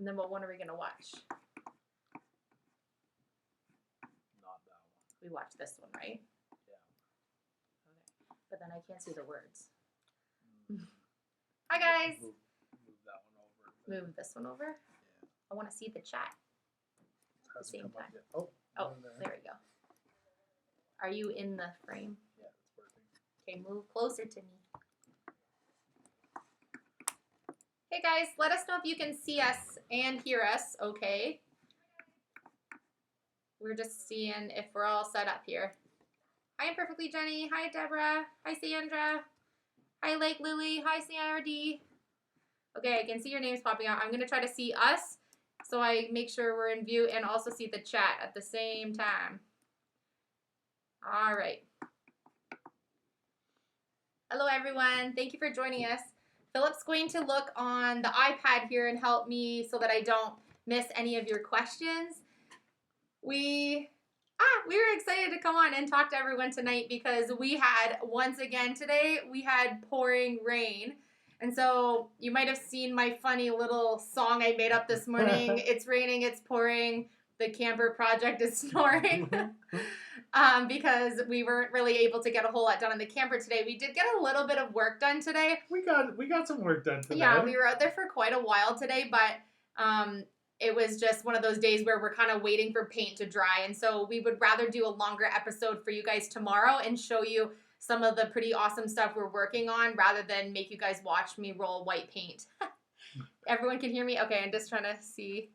And then what one are we going to watch? Not that one. We watched this one, right? Yeah. Okay. But then I can't see the words. Mm. Hi, guys. Move that one over. Move this one over. Yeah. I want to see the chat. It hasn't same come up time. yet. Oh, Oh, there. there we go. Are you in the frame? Yeah, it's working. Okay, move closer to me. Hey guys, let us know if you can see us and hear us okay. We're just seeing if we're all set up here. Hi, Perfectly Jenny. Hi, Deborah. Hi, Sandra. Hi, Lake Lily. Hi, CRD. Okay, I can see your names popping out. I'm going to try to see us so I make sure we're in view and also see the chat at the same time. All right. Hello, everyone. Thank you for joining us. Philip's going to look on the iPad here and help me so that I don't miss any of your questions. We were excited to come on and talk to everyone tonight because we had, once again today, we had pouring rain. And so you might have seen my funny little song I made up this morning. It's raining, it's pouring, the camper project is snoring. Because we weren't really able to get a whole lot done on the camper today. We did get a little bit of work done today. We got some work done today. Yeah, we were out there for quite a while today, but it was just one of those days where we're kind of waiting for paint to dry. And so we would rather do a longer episode for you guys tomorrow and show you some of the pretty awesome stuff we're working on rather than make you guys watch me roll white paint. Everyone can hear me? Okay, I'm just trying to see.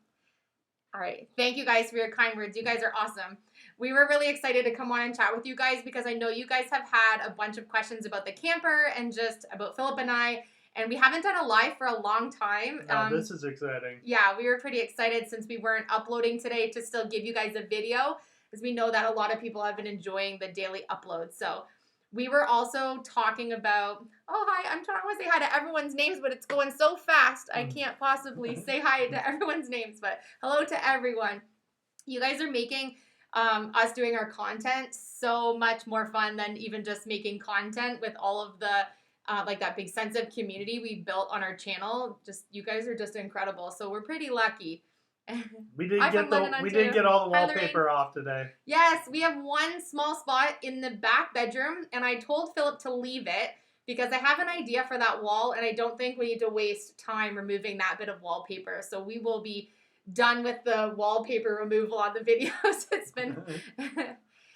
All right. Thank you guys for your kind words. You guys are awesome. We were really excited to come on and chat with you guys because I know you guys have had a bunch of questions about the camper and just about Philip and I. And we haven't done a live for a long time. Oh, this is exciting. Yeah, we were pretty excited since we weren't uploading today to still give you guys a video because we know that a lot of people have been enjoying the daily uploads. So we were also talking about, oh, hi, I'm trying to say hi to everyone's names, but it's going so fast, I can't possibly say hi to everyone's names, but hello to everyone. You guys are making us doing our content so much more fun than even just making content with all of the, like that big sense of community we built on our channel. Just, you guys are just incredible. So we're pretty lucky. We didn't get all the wallpaper off today. Yes, we have one small spot in the back bedroom, and I told Philip to leave it because I have an idea for that wall, and I don't think we need to waste time removing that bit of wallpaper. So we will be done with the wallpaper removal on the videos. It's been...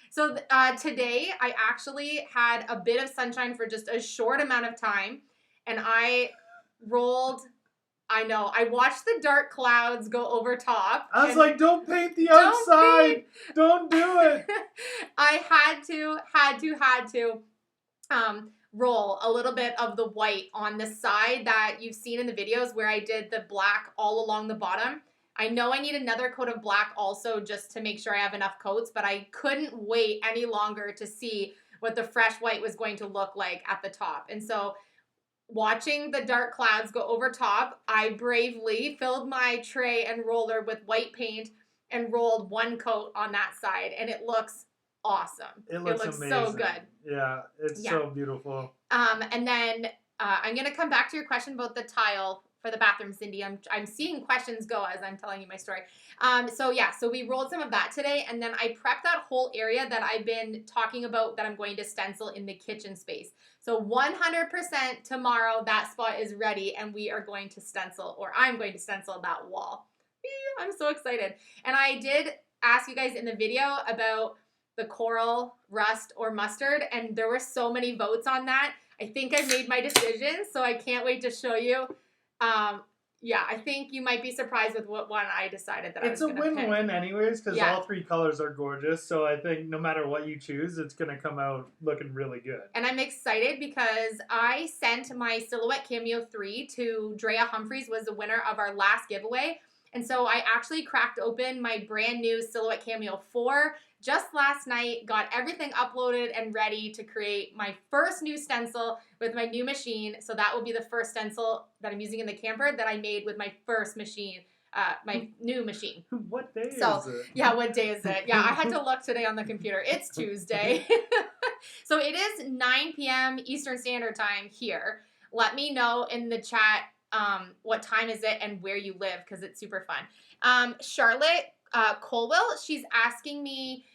So today, I actually had a bit of sunshine for just a short amount of time, and I rolled... I know. I watched the dark clouds go over top. I was like, don't paint the outside. Don't do it. I had to roll a little bit of the white on the side that you've seen in the videos where I did the black all along the bottom. I know I need another coat of black also just to make sure I have enough coats, but I couldn't wait any longer to see what the fresh white was going to look like at the top. And so watching the dark clouds go over top, I bravely filled my tray and roller with white paint and rolled one coat on that side, and it looks awesome. It looks amazing. So good. Yeah, it's so beautiful. And then I'm going to come back to your question about the tile for the bathroom, Cindy. I'm seeing questions go as I'm telling you my story. So we rolled some of that today, and then I prepped that whole area that I've been talking about that I'm going to stencil in the kitchen space. So 100% tomorrow that spot is ready, and we are going to stencil, or I'm going to stencil that wall. I'm so excited. And I did ask you guys in the video about the coral, rust, or mustard, and there were so many votes on that. I think I made my decision, so I can't wait to show you. Yeah, I think you might be surprised with what one I decided that I was going to pick. It's a win-win anyways, because all three colors are gorgeous, so I think no matter what you choose, it's going to come out looking really good. And I'm excited because I sent my Silhouette Cameo 3 to Drea Humphreys, was the winner of our last giveaway. And so I actually cracked open my brand new Silhouette Cameo 4 just last night, got everything uploaded and ready to create my first new stencil with my new machine. So that will be the first stencil that I'm using in the camper that I made with my first machine, my new machine. What day is it? Yeah, what day is it? Yeah, I had to look today on the computer. It's Tuesday. So it is 9 p.m. Eastern Standard Time here. Let me know in the chat what time is it and where you live, because it's super fun. Charlotte Colwell, she's asking me,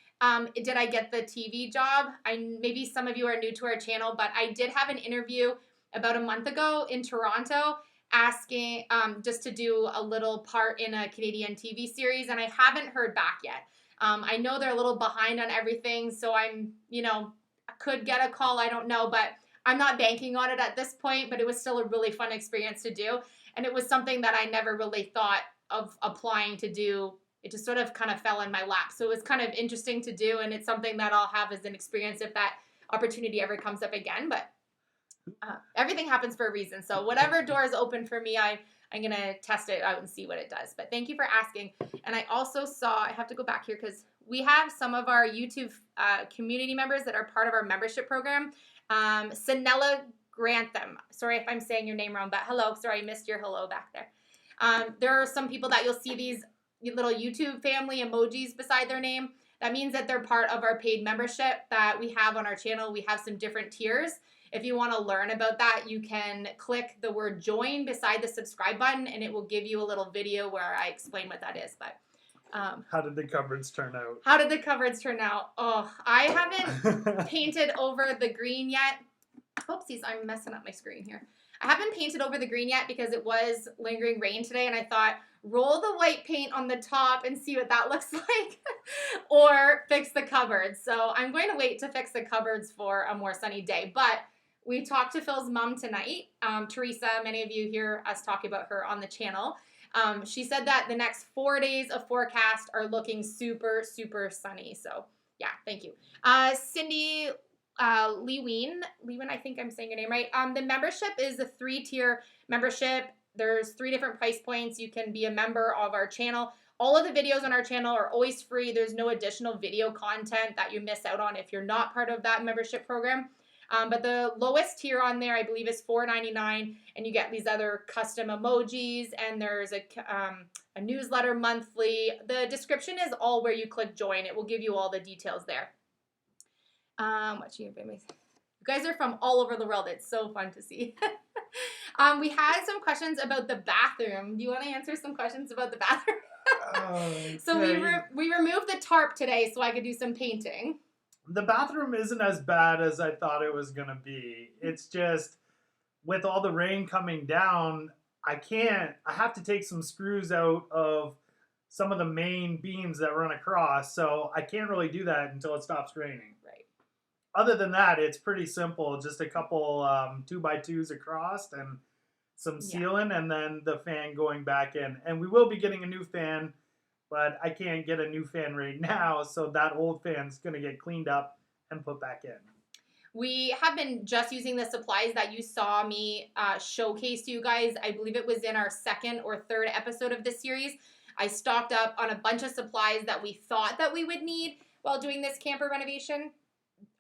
did I get the TV job? Maybe some of you are new to our channel, but I did have an interview about a month ago in Toronto asking just to do a little part in a Canadian TV series, and I haven't heard back yet. I know they're a little behind on everything, so I'm, I could get a call, I don't know, but I'm not banking on it at this point, but it was still a really fun experience to do, and it was something that I never really thought of applying to do. It just sort of kind of fell in my lap, so it was kind of interesting to do, and it's something that I'll have as an experience if that opportunity ever comes up again, but everything happens for a reason. So whatever door is open for me, I'm going to test it out and see what it does. But thank you for asking. And I also saw, I have to go back here because we have some of our YouTube community members that are part of our membership program. Sanella Grantham. Sorry if I'm saying your name wrong, but hello. Sorry, I missed your hello back there. There are some people that you'll see these little YouTube family emojis beside their name. That means that they're part of our paid membership that we have on our channel. We have some different tiers. If you want to learn about that, you can click the word join beside the subscribe button, and it will give you a little video where I explain what that is. But how did the cupboards turn out? How did the cupboards turn out? Oh, I haven't painted over the green yet. Oopsies, I'm messing up my screen here. I haven't painted over the green yet because it was lingering rain today, and I thought, roll the white paint on the top and see what that looks like, or fix the cupboards. So I'm going to wait to fix the cupboards for a more sunny day. But we talked to Phil's mom tonight, Teresa. Many of you hear us talk about her on the channel. She said that the next 4 days of forecast are looking super, super sunny. So yeah, thank you. Cindy Lewin, I think I'm saying your name right. The membership is a 3-tier membership. There's 3 different price points. You can be a member of our channel. All of the videos on our channel are always free. There's no additional video content that you miss out on if you're not part of that membership program. But the lowest tier on there, I believe, is $4.99, and you get these other custom emojis, and there's a newsletter monthly. The description is all where you click join. It will give you all the details there. Watching your families. You guys are from all over the world. It's so fun to see. We had some questions about the bathroom. Do you want to answer some questions about the bathroom? So we removed the tarp today so I could do some painting. The bathroom isn't as bad as I thought it was going to be. It's just, with all the rain coming down, I have to take some screws out of some of the main beams that run across, so I can't really do that until it stops raining. Right. Other than that, it's pretty simple. Just a couple 2x2s across and some sealing, and then the fan going back in. And we will be getting a new fan, but I can't get a new fan right now, so that old fan's going to get cleaned up and put back in. We have been just using the supplies that you saw me showcase to you guys. I believe it was in our 2nd or 3rd episode of this series. I stocked up on a bunch of supplies that we thought that we would need while doing this camper renovation.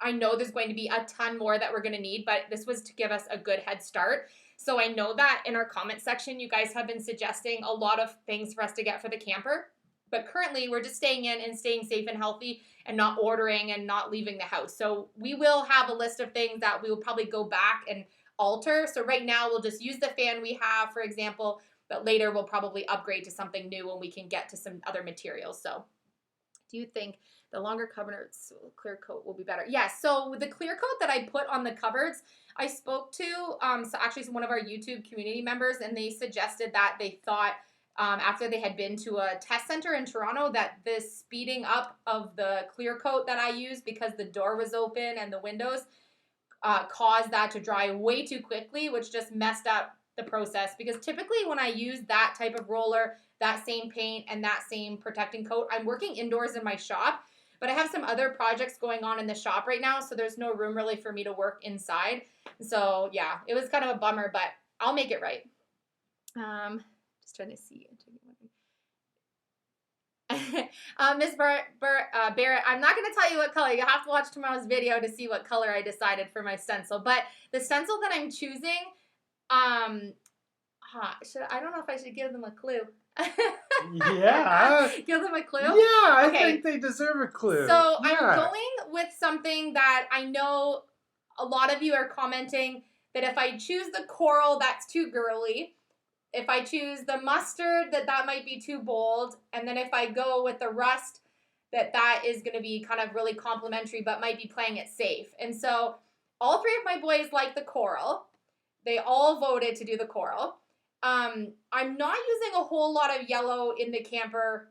I know there's going to be a ton more that we're going to need, but this was to give us a good head start. So I know that in our comment section, you guys have been suggesting a lot of things for us to get for the camper. But currently, we're just staying in and staying safe and healthy and not ordering and not leaving the house. So we will have a list of things that we will probably go back and alter. So right now, we'll just use the fan we have, for example, but later we'll probably upgrade to something new when we can get to some other materials. So do you think the longer cupboards clear coat will be better? Yes. So with the clear coat that I put on the cupboards, I spoke to one of our YouTube community members, and they suggested that they thought, after they had been to a test center in Toronto, that the speeding up of the clear coat that I used, because the door was open and the windows, caused that to dry way too quickly, which just messed up the process. Because typically when I use that type of roller, that same paint, and that same protecting coat, I'm working indoors in my shop, but I have some other projects going on in the shop right now, so there's no room really for me to work inside. So yeah, it was kind of a bummer, but I'll make it right. Just trying to see. Miss Barrett, I'm not going to tell you what color. You'll have to watch tomorrow's video to see what color I decided for my stencil. But the stencil that I'm choosing, I don't know if I should give them a clue. Yeah. Give them a clue? Yeah, I think they deserve a clue. So I'm going with something that I know a lot of you are commenting that if I choose the coral, that's too girly. if I choose the mustard, that might be too bold. And then if I go with the rust, that is going to be kind of really complimentary, but might be playing it safe. And so all three of my boys like the coral. They all voted to do the coral. I'm not using a whole lot of yellow in the camper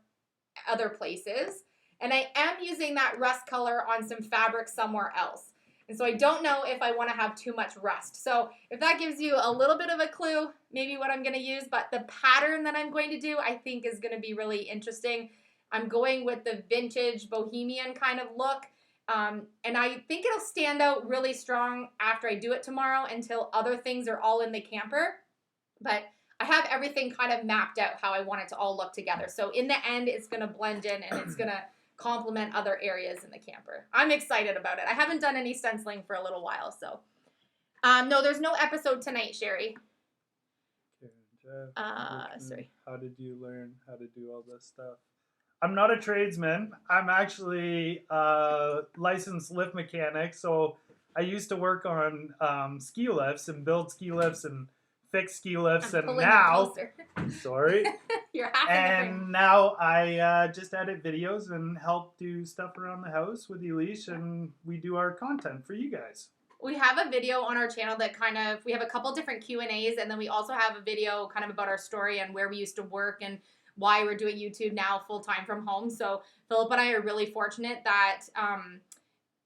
other places. And I am using that rust color on some fabric somewhere else. And so I don't know if I want to have too much rust. So if that gives you a little bit of a clue, maybe what I'm going to use, but the pattern that I'm going to do, I think is going to be really interesting. I'm going with the vintage bohemian kind of look. And I think it'll stand out really strong after I do it tomorrow until other things are all in the camper. But I have everything kind of mapped out how I want it to all look together. So in the end, it's going to blend in and it's going to complement other areas in the camper. I'm excited about it. I haven't done any stenciling for a little while, so. No, there's no episode tonight, Sherry. Sorry. How did you learn how to do all this stuff? I'm not a tradesman. I'm actually a licensed lift mechanic, so I used to work on ski lifts and build ski lifts and fix ski lifts, I'm and now, sorry, you're half and now I just edit videos and help do stuff around the house with Elysia, and we do our content for you guys. We have a video on our channel that kind of, we have a couple different Q&As, and then we also have a video kind of about our story and where we used to work and why we're doing YouTube now full-time from home. So Philip and I are really fortunate that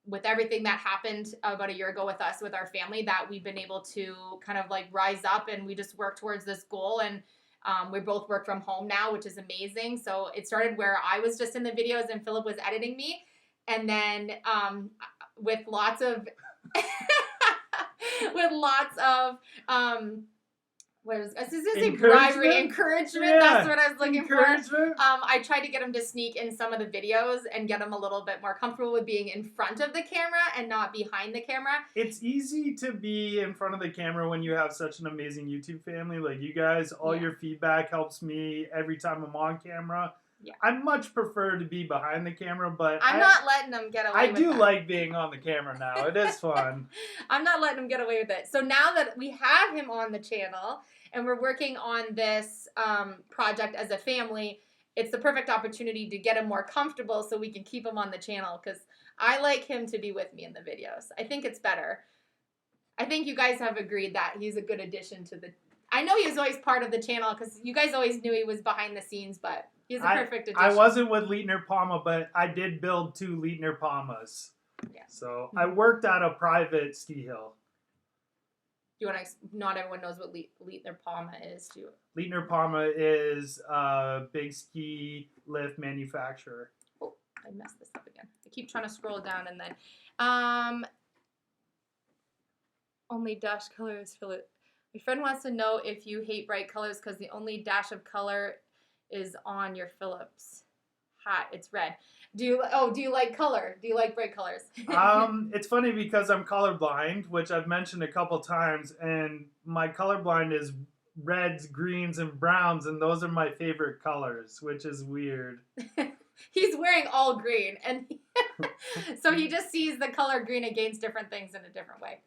with everything that happened about a year ago with us, with our family, that we've been able to kind of like rise up and we just work towards this goal. And we both work from home now, which is amazing. So it started where I was just in the videos and Philip was editing me. And then with lots of what is this? Is this a bribery encouragement? Yeah. That's what I was looking for. I tried to get him to sneak in some of the videos and get him a little bit more comfortable with being in front of the camera and not behind the camera. It's easy to be in front of the camera when you have such an amazing YouTube family like you guys. All your feedback helps me every time I'm on camera. Yeah. I much prefer to be behind the camera, but I'm not letting them get away with it. I do like being on the camera now. It is fun. I'm not letting him get away with it. So now that we have him on the channel and we're working on this project as a family, it's the perfect opportunity to get him more comfortable so we can keep him on the channel, because I like him to be with me in the videos. I think it's better. I think you guys have agreed that he's a good addition to the... I know he was always part of the channel because you guys always knew he was behind the scenes, but he's a perfect addition. I wasn't with Leitner Palma, but I did build 2 Leitner Palmas. Yeah. So I worked at a private ski hill. Do you want to? Not everyone knows what Leitner Palma is. Leitner Palma is a big ski lift manufacturer. Oh, I messed this up again. I keep trying to scroll down and then only dash colors fill it. My friend wants to know if you hate bright colors because the only dash of color is on your Philips hat. It's red. Do you like color? Do you like bright colors? It's funny because I'm colorblind, which I've mentioned a couple times, and my colorblind is reds, greens, and browns, and those are my favorite colors, which is weird. He's wearing all green, and so he just sees the color green against different things in a different way.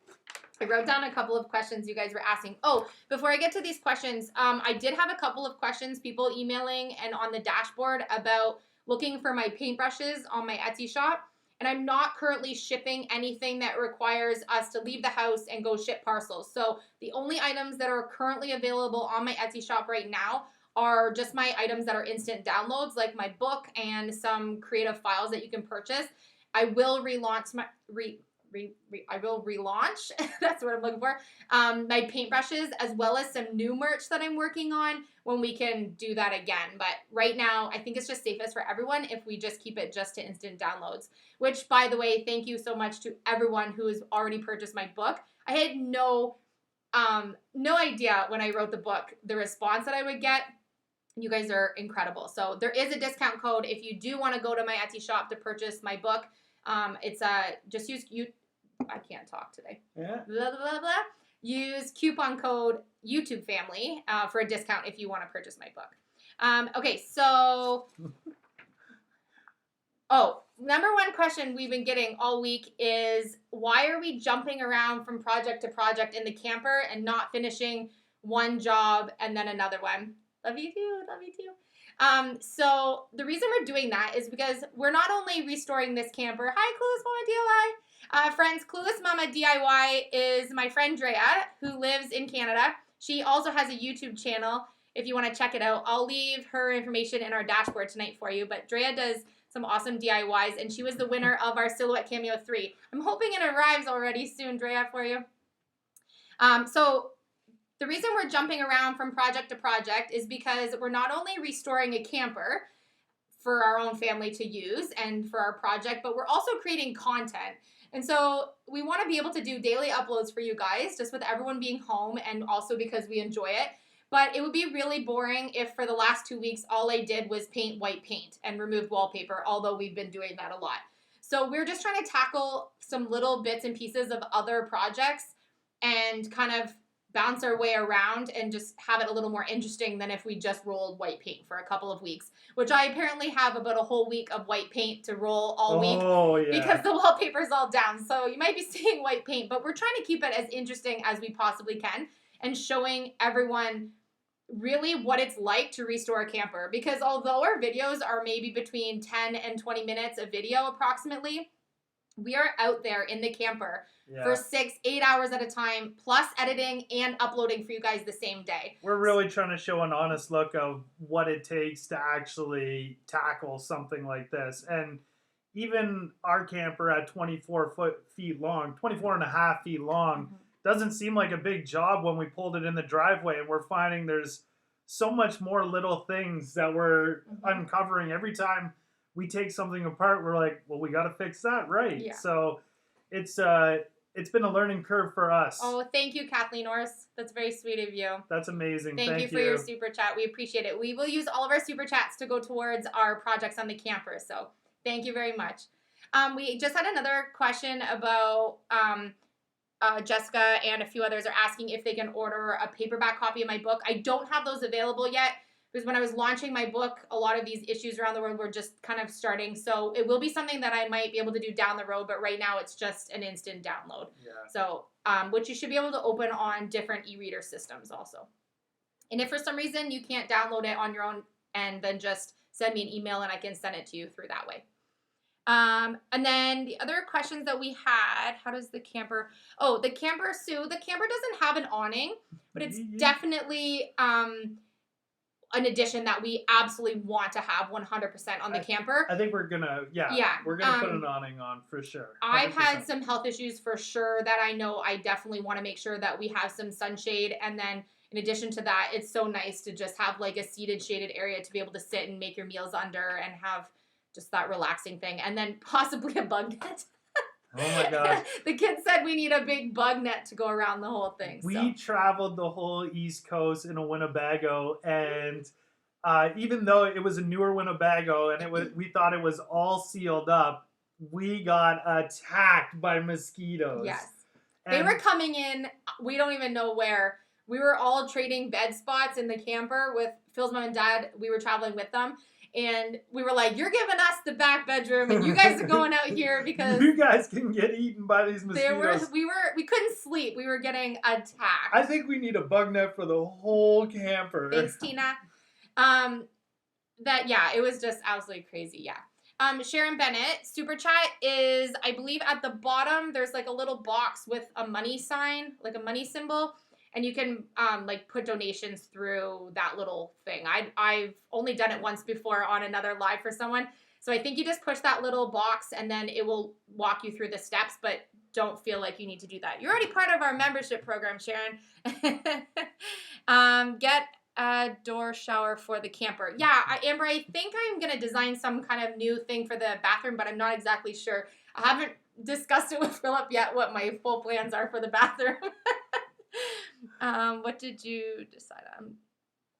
I wrote down a couple of questions you guys were asking. Oh, before I get to these questions, I did have a couple of questions, people emailing and on the dashboard about looking for my paintbrushes on my Etsy shop. And I'm not currently shipping anything that requires us to leave the house and go ship parcels. So the only items that are currently available on my Etsy shop right now are just my items that are instant downloads, like my book and some creative files that you can purchase. I will relaunch my... I will relaunch, that's what I'm looking for, my paintbrushes, as well as some new merch that I'm working on when we can do that again. But right now, I think it's just safest for everyone if we just keep it just to instant downloads, which, by the way, thank you so much to everyone who has already purchased my book. I had no idea when I wrote the book, the response that I would get. You guys are incredible. So there is a discount code if you do want to go to my Etsy shop to purchase my book. It's just use I can't talk today. Yeah. Blah, blah, blah, blah. Use coupon code YouTube Family for a discount if you want to purchase my book. Okay, so number one question we've been getting all week is, why are we jumping around from project to project in the camper and not finishing one job, and then another one. Love you too. Love you too. So the reason we're doing that is because we're not only restoring this camper. Hi, Clueless Mama DIY. Friends, Clueless Mama DIY is my friend Drea, who lives in Canada. She also has a YouTube channel if you want to check it out. I'll leave her information in our dashboard tonight for you. But Drea does some awesome DIYs, and she was the winner of our Silhouette Cameo 3. I'm hoping it arrives already soon, Drea, for you. So the reason we're jumping around from project to project is because we're not only restoring a camper for our own family to use and for our project, but we're also creating content. And so we want to be able to do daily uploads for you guys, just with everyone being home and also because we enjoy it. But it would be really boring if for the last 2 weeks, all I did was paint white paint and remove wallpaper, although we've been doing that a lot. So we're just trying to tackle some little bits and pieces of other projects and kind of bounce our way around and just have it a little more interesting than if we just rolled white paint for a couple of weeks, which I apparently have about a whole week of white paint to roll all week because the wallpaper's all down. So you might be seeing white paint, but we're trying to keep it as interesting as we possibly can and showing everyone really what it's like to restore a camper. Because although our videos are maybe between 10 and 20 minutes a video approximately, we are out there in the camper for 6-8 hours at a time, plus editing and uploading for you guys the same day. We're really trying to show an honest look of what it takes to actually tackle something like this. And even our camper at 24 feet long, 24 and a half feet long, doesn't seem like a big job when we pulled it in the driveway. And we're finding there's so much more little things that we're uncovering every time we take something apart. We're like, well, we got to fix that, right? Yeah. So it's been a learning curve for us. Oh, thank you, Kathleen Orse. That's very sweet of you. That's amazing. Thank you for your super chat. We appreciate it. We will use all of our super chats to go towards our projects on the camper. So thank you very much. We just had another question about Jessica and a few others are asking if they can order a paperback copy of my book. I don't have those available yet because when I was launching my book, a lot of these issues around the world were just kind of starting. So it will be something that I might be able to do down the road, but right now it's just an instant download. Yeah. So, which you should be able to open on different e-reader systems also. And if for some reason you can't download it on your own, and then just send me an email and I can send it to you through that way. And then the other questions that we had, how does the camper, the camper, Sue, the camper doesn't have an awning, but it's definitely, an addition that we absolutely want to have 100% on the camper. I think we're gonna, we're gonna put an awning on for sure. 100%. I've had some health issues for sure that I know I definitely want to make sure that we have some sunshade. And then in addition to that, it's so nice to just have like a seated shaded area to be able to sit and make your meals under and have just that relaxing thing. And then possibly a bug net. Oh my gosh. The kids said we need a big bug net to go around the whole thing. We traveled the whole East Coast in a Winnebago, and even though it was a newer Winnebago and we thought it was all sealed up, we got attacked by mosquitoes. Yes. And they were coming in, we don't even know where. We were all trading bed spots in the camper with Phil's mom and dad. We were traveling with them. And we were like, you're giving us the back bedroom, and you guys are going out here because you guys can get eaten by these mosquitoes. We couldn't sleep. We were getting attacked. I think we need a bug net for the whole camper. Thanks, Tina. It was just absolutely crazy. Yeah. Sharon Bennett, super chat is, I believe at the bottom, there's like a little box with a money sign, like a money symbol. And you can put donations through that little thing. I've only done it once before on another live for someone. So I think you just push that little box and then it will walk you through the steps, but don't feel like you need to do that. You're already part of our membership program, Sharon. Get a door shower for the camper. Yeah, Amber, I think I'm going to design some kind of new thing for the bathroom, but I'm not exactly sure. I haven't discussed it with Philip yet what my full plans are for the bathroom. What did you decide on? I'm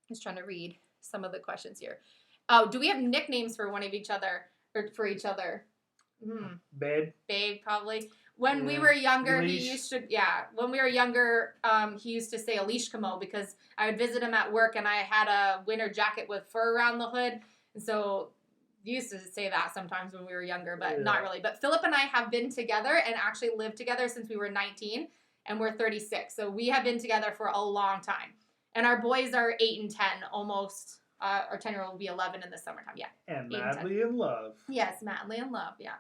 just trying to read some of the questions here. Oh, do we have nicknames for one of each other or for each other? Babe, probably. When we were younger, Elish. he used to, he used to say Elysia because I would visit him at work and I had a winter jacket with fur around the hood. And so he used to say that sometimes when we were younger, but not really. But Philip and I have been together and actually lived together since we were 19. And we're 36. So we have been together for a long time. And our boys are 8 and 10 almost. Our 10-year-old will be 11 in the summertime. Yeah. And 8 and 10. madly in love. Yes, madly in love. Yeah.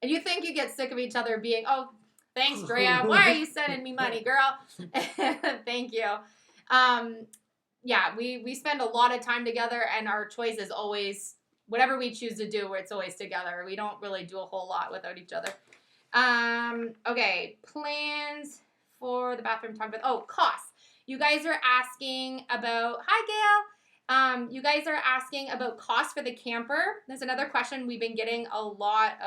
And you think you get sick of each other being, oh, thanks, Drea. Why are you sending me money, girl? Thank you. Yeah, we spend a lot of time together, and our choice is always whatever we choose to do, it's always together. We don't really do a whole lot without each other. Okay, plans for the bathroom. Talk about costs. You guys are asking about. Hi, Gail. You guys are asking about costs for the camper. There's another question we've been getting a lot.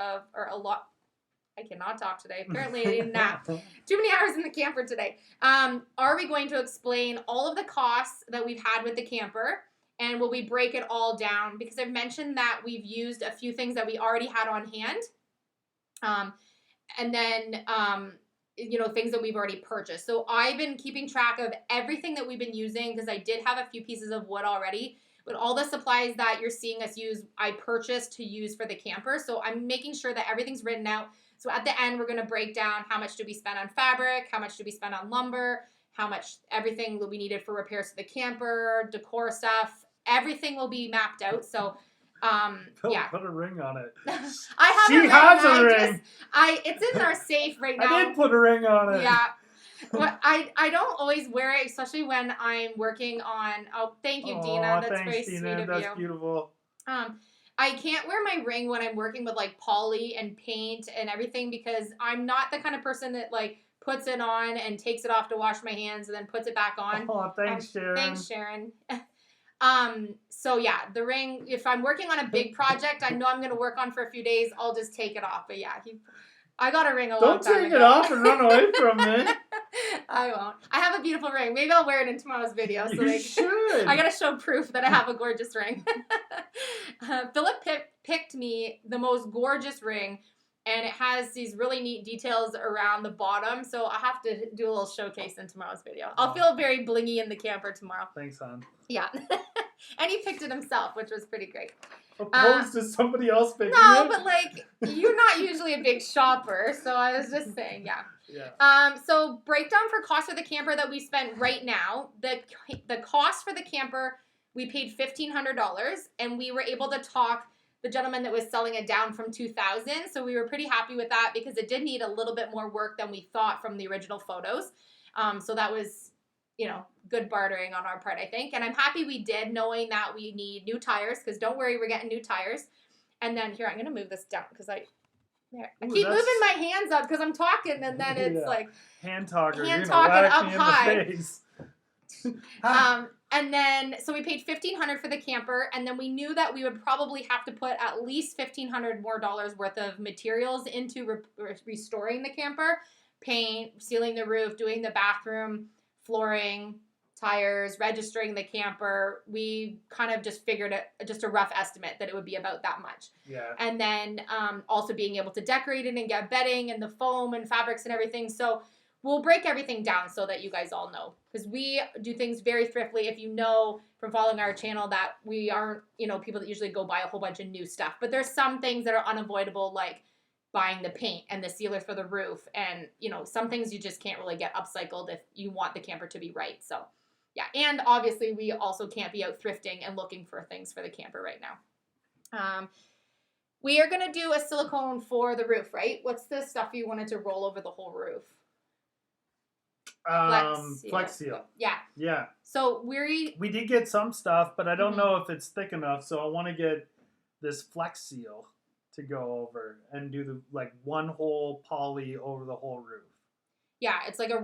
I cannot talk today. Apparently, I need a nap. Too many hours in the camper today. Are we going to explain all of the costs that we've had with the camper? And will we break it all down? Because I've mentioned that we've used a few things that we already had on hand. And then, things that we've already purchased. So I've been keeping track of everything that we've been using because I did have a few pieces of wood already. But all the supplies that you're seeing us use, I purchased to use for the camper. So I'm making sure that everything's written out. So at the end, we're going to break down how much did we spend on fabric, how much did we spend on lumber, how much everything that we needed for repairs to the camper, decor stuff. Everything will be mapped out. So, yeah. Put a ring on it. I have she a ring. has a ring. It's in our safe right now. I did put a ring on it. Yeah. But I don't always wear it, especially when I'm working on. Oh, thank you, Dina. That's very sweet of you. That's beautiful. I can't wear my ring when I'm working with like poly and paint and everything because I'm not the kind of person that like puts it on and takes it off to wash my hands and then puts it back on. Oh, thanks, Sharon. Thanks, Sharon. So yeah, the ring, if I'm working on a big project I know I'm going to work on for a few days, I'll just take it off. But yeah, I got a ring a long time ago. Don't take it off and run away from me. I won't. I have a beautiful ring. Maybe I'll wear it in tomorrow's video. So you should. I got to show proof that I have a gorgeous ring. Philip picked me the most gorgeous ring, and it has these really neat details around the bottom. So I have to do a little showcase in tomorrow's video. I'll feel very blingy in the camper tomorrow. Thanks, hon. Yeah. And he picked it himself, which was pretty great. Opposed to somebody else picking it? No, but like, you're not usually a big shopper, so I was just saying, yeah. Yeah. So breakdown for cost for the camper that we spent right now. The cost for the camper, we paid $1,500, and we were able to talk the gentleman that was selling it down from $2,000. So we were pretty happy with that because it did need a little bit more work than we thought from the original photos. So that was, good bartering on our part, I think. And I'm happy we did, knowing that we need new tires, because don't worry, we're getting new tires. And then here, I'm going to move this down because I keep moving my hands up because I'm talking, and then it's like hand talking up high. And then so we paid $1,500 for the camper, and then we knew that we would probably have to put at least $1,500 more worth of materials into restoring the camper: paint, sealing the roof, doing the bathroom, flooring, tires, registering the camper. We kind of just figured just a rough estimate that it would be about that much. Yeah. And then also being able to decorate it and get bedding and the foam and fabrics and everything. So we'll break everything down so that you guys all know, because we do things very thriftily. If you know from following our channel that we aren't, people that usually go buy a whole bunch of new stuff. But there's some things that are unavoidable, like buying the paint and the sealer for the roof. And, some things you just can't really get upcycled if you want the camper to be right. So, yeah. And obviously, we also can't be out thrifting and looking for things for the camper right now. We are going to do a silicone for the roof, right? What's the stuff you wanted to roll over the whole roof? Flex seal. Yeah. Yeah. So we did get some stuff, but I don't know if it's thick enough. So I want to get this Flex Seal to go over and do the one whole poly over the whole roof. Yeah, it's like a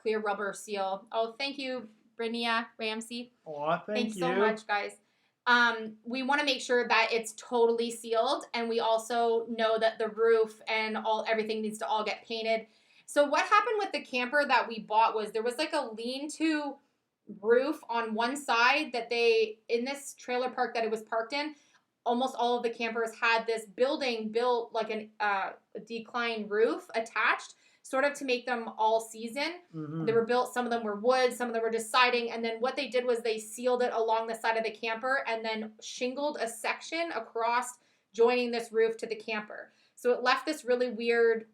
clear rubber seal. Oh, thank you, Brinia Ramsey. Oh, thank you so much, guys. We want to make sure that it's totally sealed, and we also know that the roof and everything needs to all get painted. So what happened with the camper that we bought was there was like a lean-to roof on one side that in this trailer park that it was parked in, almost all of the campers had this building built like a decline roof attached, sort of to make them all season. Mm-hmm. They were built, some of them were wood, some of them were just siding. And then what they did was they sealed it along the side of the camper and then shingled a section across, joining this roof to the camper. So it left this really weird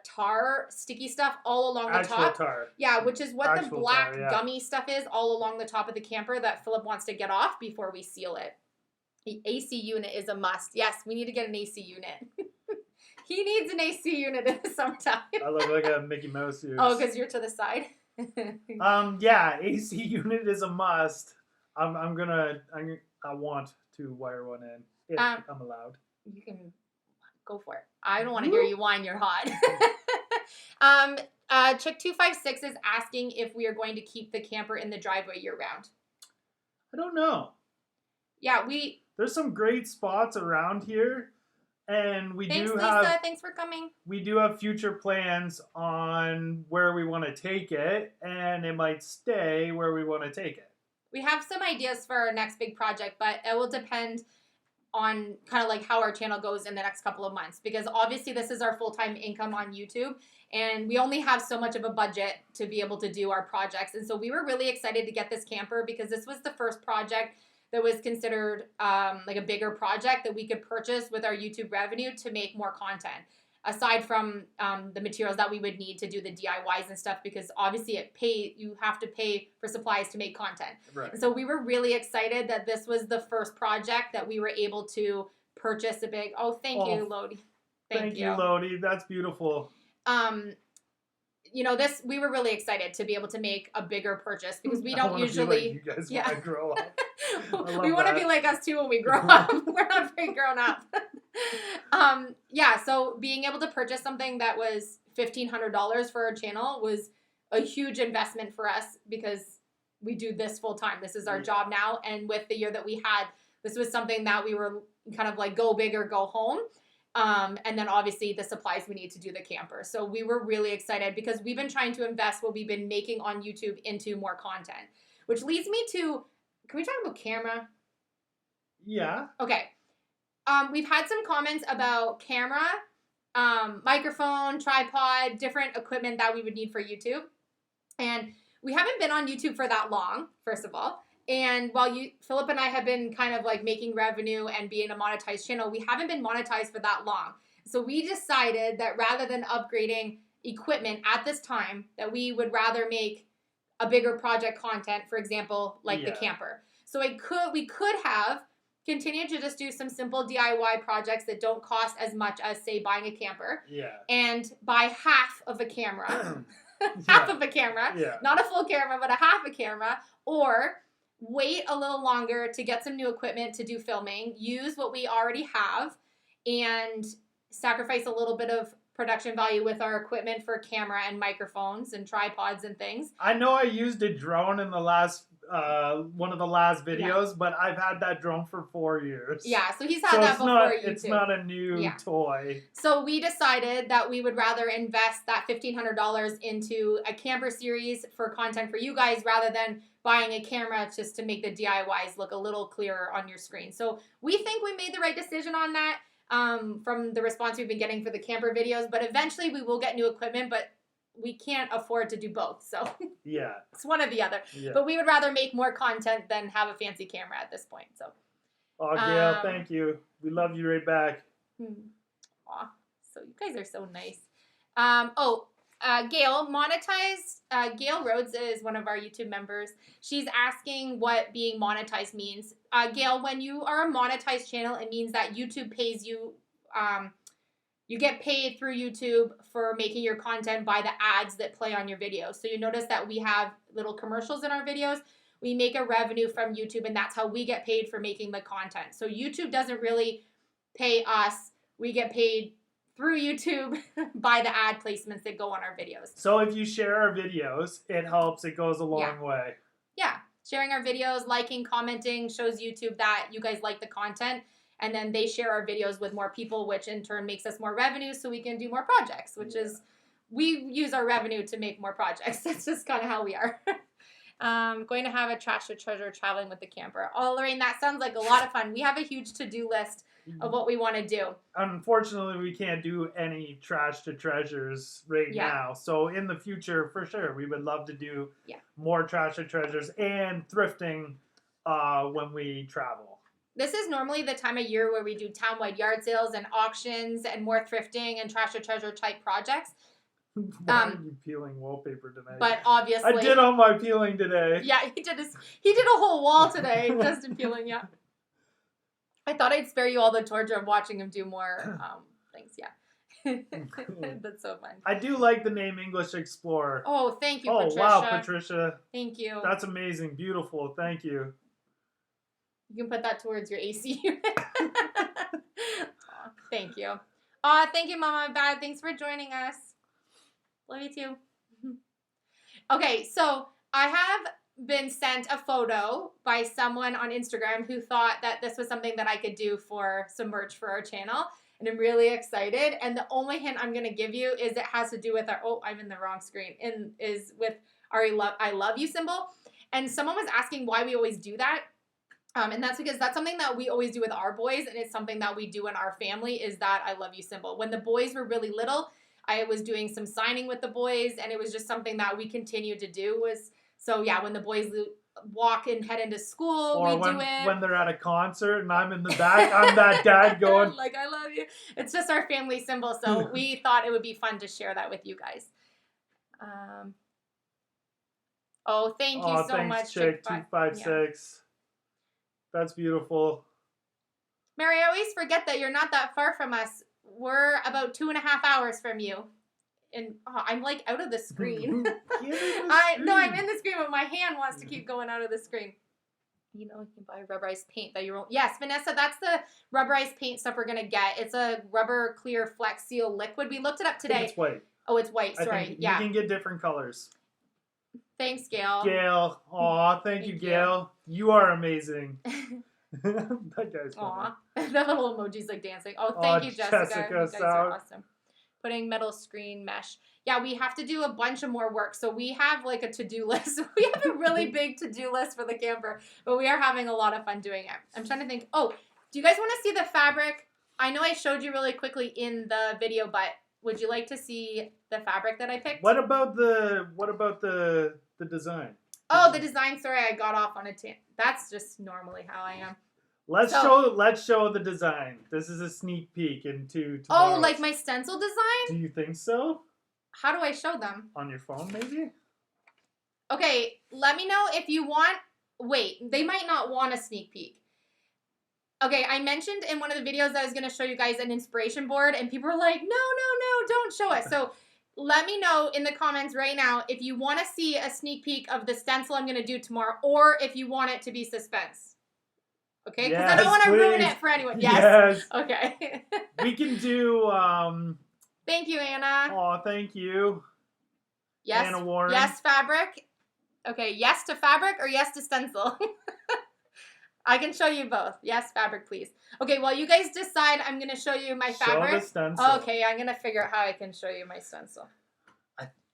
tar, sticky stuff all along the Actual top. tar. Yeah, which is what the Actual black tar, yeah. gummy stuff is all along the top of the camper that Philip wants to get off before we seal it. The AC unit is a must. Yes, we need to get an AC unit. He needs an AC unit in the summertime. I look like a Mickey Mouse here. Oh, because you're to the side. Yeah, AC unit is a must. I want to wire one in if I'm allowed. You can go for it. I don't want to hear you whine. You're hot. Chick 256 is asking if we are going to keep the camper in the driveway year round. I don't know. Yeah, there's some great spots around here, and Thanks, Lisa. Thanks for coming. We do have future plans on where we want to take it, and it might stay where we want to take it. We have some ideas for our next big project, but it will depend on kind of like how our channel goes in the next couple of months, because obviously this is our full-time income on YouTube, and we only have so much of a budget to be able to do our projects. And so we were really excited to get this camper because this was the first project that was considered like a bigger project that we could purchase with our YouTube revenue to make more content, aside from the materials that we would need to do the DIYs and stuff, because obviously you have to pay for supplies to make content. Right. And so we were really excited that this was the first project that we were able to purchase a big. Thank you, Lodi. Thank you, Lodi. That's beautiful. We were really excited to be able to make a bigger purchase because we don't usually. Be like you guys want to grow up. We want to be like us too when we grow up. We're not very grown up. So being able to purchase something that was $1,500 for our channel was a huge investment for us because we do this full time. This is our job now. And with the year that we had, this was something that we were kind of like go big or go home. And then obviously the supplies we need to do the camper. So we were really excited because we've been trying to invest what we've been making on YouTube into more content, which leads me to, can we talk about camera? Yeah. Okay. We've had some comments about camera, microphone, tripod, different equipment that we would need for YouTube. And we haven't been on YouTube for that long, first of all. And while Philip and I have been kind of like making revenue and being a monetized channel, we haven't been monetized for that long. So we decided that rather than upgrading equipment at this time, that we would rather make a bigger project content, for example, like the camper. So we could have continued to just do some simple DIY projects that don't cost as much as, say, buying a camper. Yeah. And buy half of a camera. Half of a camera. Yeah. Not a full camera, but a half a camera. Or wait a little longer to get some new equipment to do filming, use what we already have, and sacrifice a little bit of production value with our equipment for camera and microphones and tripods and things. I know I used a drone in the last one of the last videos, but I've had that drone for 4 years. Yeah, so he's had that before you It's not a new toy. So we decided that we would rather invest that $1,500 into a camper series for content for you guys rather than buying a camera just to make the DIYs look a little clearer on your screen. So we think we made the right decision on that from the response we've been getting for the camper videos, but eventually we will get new equipment, but we can't afford to do both. So yeah, it's one or the other. Yeah. But we would rather make more content than have a fancy camera at this point. So. Gail, thank you. We love you right back. Aw, so you guys are so nice. Gail, Gail Rhodes is one of our YouTube members. She's asking what being monetized means. Gail, when you are a monetized channel, it means that YouTube pays you, you get paid through YouTube for making your content by the ads that play on your videos. So you notice that we have little commercials in our videos. We make a revenue from YouTube, and that's how we get paid for making the content. So YouTube doesn't really pay us. We get paid through YouTube by the ad placements that go on our videos. So if you share our videos, it helps. It goes a long way. Yeah. Sharing our videos, liking, commenting shows YouTube that you guys like the content. And then they share our videos with more people, which in turn makes us more revenue so we can do more projects, which is, we use our revenue to make more projects. That's just kind of how we are. Going to have a trash or treasure traveling with the camper. Oh, Lorraine, that sounds like a lot of fun. We have a huge to-do list of what we want to do. Unfortunately, we can't do any trash to treasures right now. So in the future, for sure, we would love to do more trash to treasures and thrifting when we travel. this is normally the time of year where we do townwide yard sales and auctions and more thrifting and trash or treasure type projects. Why are you peeling wallpaper tonight? But obviously, I did all my peeling today. Yeah, he did a whole wall today, Justin peeling. Yeah, I thought I'd spare you all the torture of watching him do more things. Yeah, that's so fun. I do like the name English Explorer. Oh, thank you, Oh, Patricia. wow, Patricia. Thank you. That's amazing. Beautiful. Thank you. You can put that towards your AC unit. Thank you. Thank you, Mama Bad. Thanks for joining us. Love you too. Okay, so I have been sent a photo by someone on Instagram who thought that this was something that I could do for some merch for our channel. And I'm really excited. And the only hint I'm going to give you is it has to do with our, oh, I'm in the wrong screen, and is with our I love you symbol. And someone was asking why we always do that. And that's because that's something that we always do with our boys. And it's something that we do in our family is that I love you symbol. When the boys were really little, I was doing some signing with the boys, and it was just something that we continued to do. So yeah, when the boys walk and head into school, or we do it. When they're at a concert and I'm in the back, I'm that dad going like, I love you. It's just our family symbol, so we thought it would be fun to share that with you guys. Oh, thank you so much, Chick 256. Yeah. That's beautiful. Mary, I always forget that you're not that far from us. We're about 2.5 hours from you. And I'm like out of the screen. I'm in the screen, but my hand wants to keep going out of the screen. You know, you can buy rubberized paint that you roll. Yes, Vanessa, that's the rubberized paint stuff we're gonna get. It's a rubber clear Flex Seal liquid. We looked it up today. It's white. Oh, it's white. Sorry. You can get different colors. Thanks, Gail. Gail. Aw, thank you, Gail. You are amazing. That guy's funny. The little emoji's like dancing. Oh, thank you, Jessica. You guys are awesome. Putting metal screen mesh. Yeah, we have to do a bunch of more work. So we have like a to-do list. We have a really big to-do list for the camper, but we are having a lot of fun doing it. I'm trying to think. Oh, do you guys want to see the fabric? I know I showed you really quickly in the video, but would you like to see the fabric that I picked? What about the design? Oh, the design. Sorry, I got off on a tangent. That's just normally how I am. Let's show the design. This is a sneak peek into tomorrow. Oh, like my stencil design? Do you think so? How do I show them? On your phone, maybe? Okay, let me know if you want. Wait, they might not want a sneak peek. Okay, I mentioned in one of the videos that I was going to show you guys an inspiration board, and people were like, no, don't show it. So let me know in the comments right now if you want to see a sneak peek of the stencil I'm going to do tomorrow, or if you want it to be suspense. Okay, because I don't want to ruin it for anyone. Yes. Okay. We can do. Thank you, Anna. Oh, thank you. Yes. Anna Warren. Yes, fabric. Okay, yes to fabric or yes to stencil. I can show you both. Yes, fabric, please. Okay, while you guys decide, I'm going to show you my fabric. Show the stencil. Okay, I'm going to figure out how I can show you my stencil.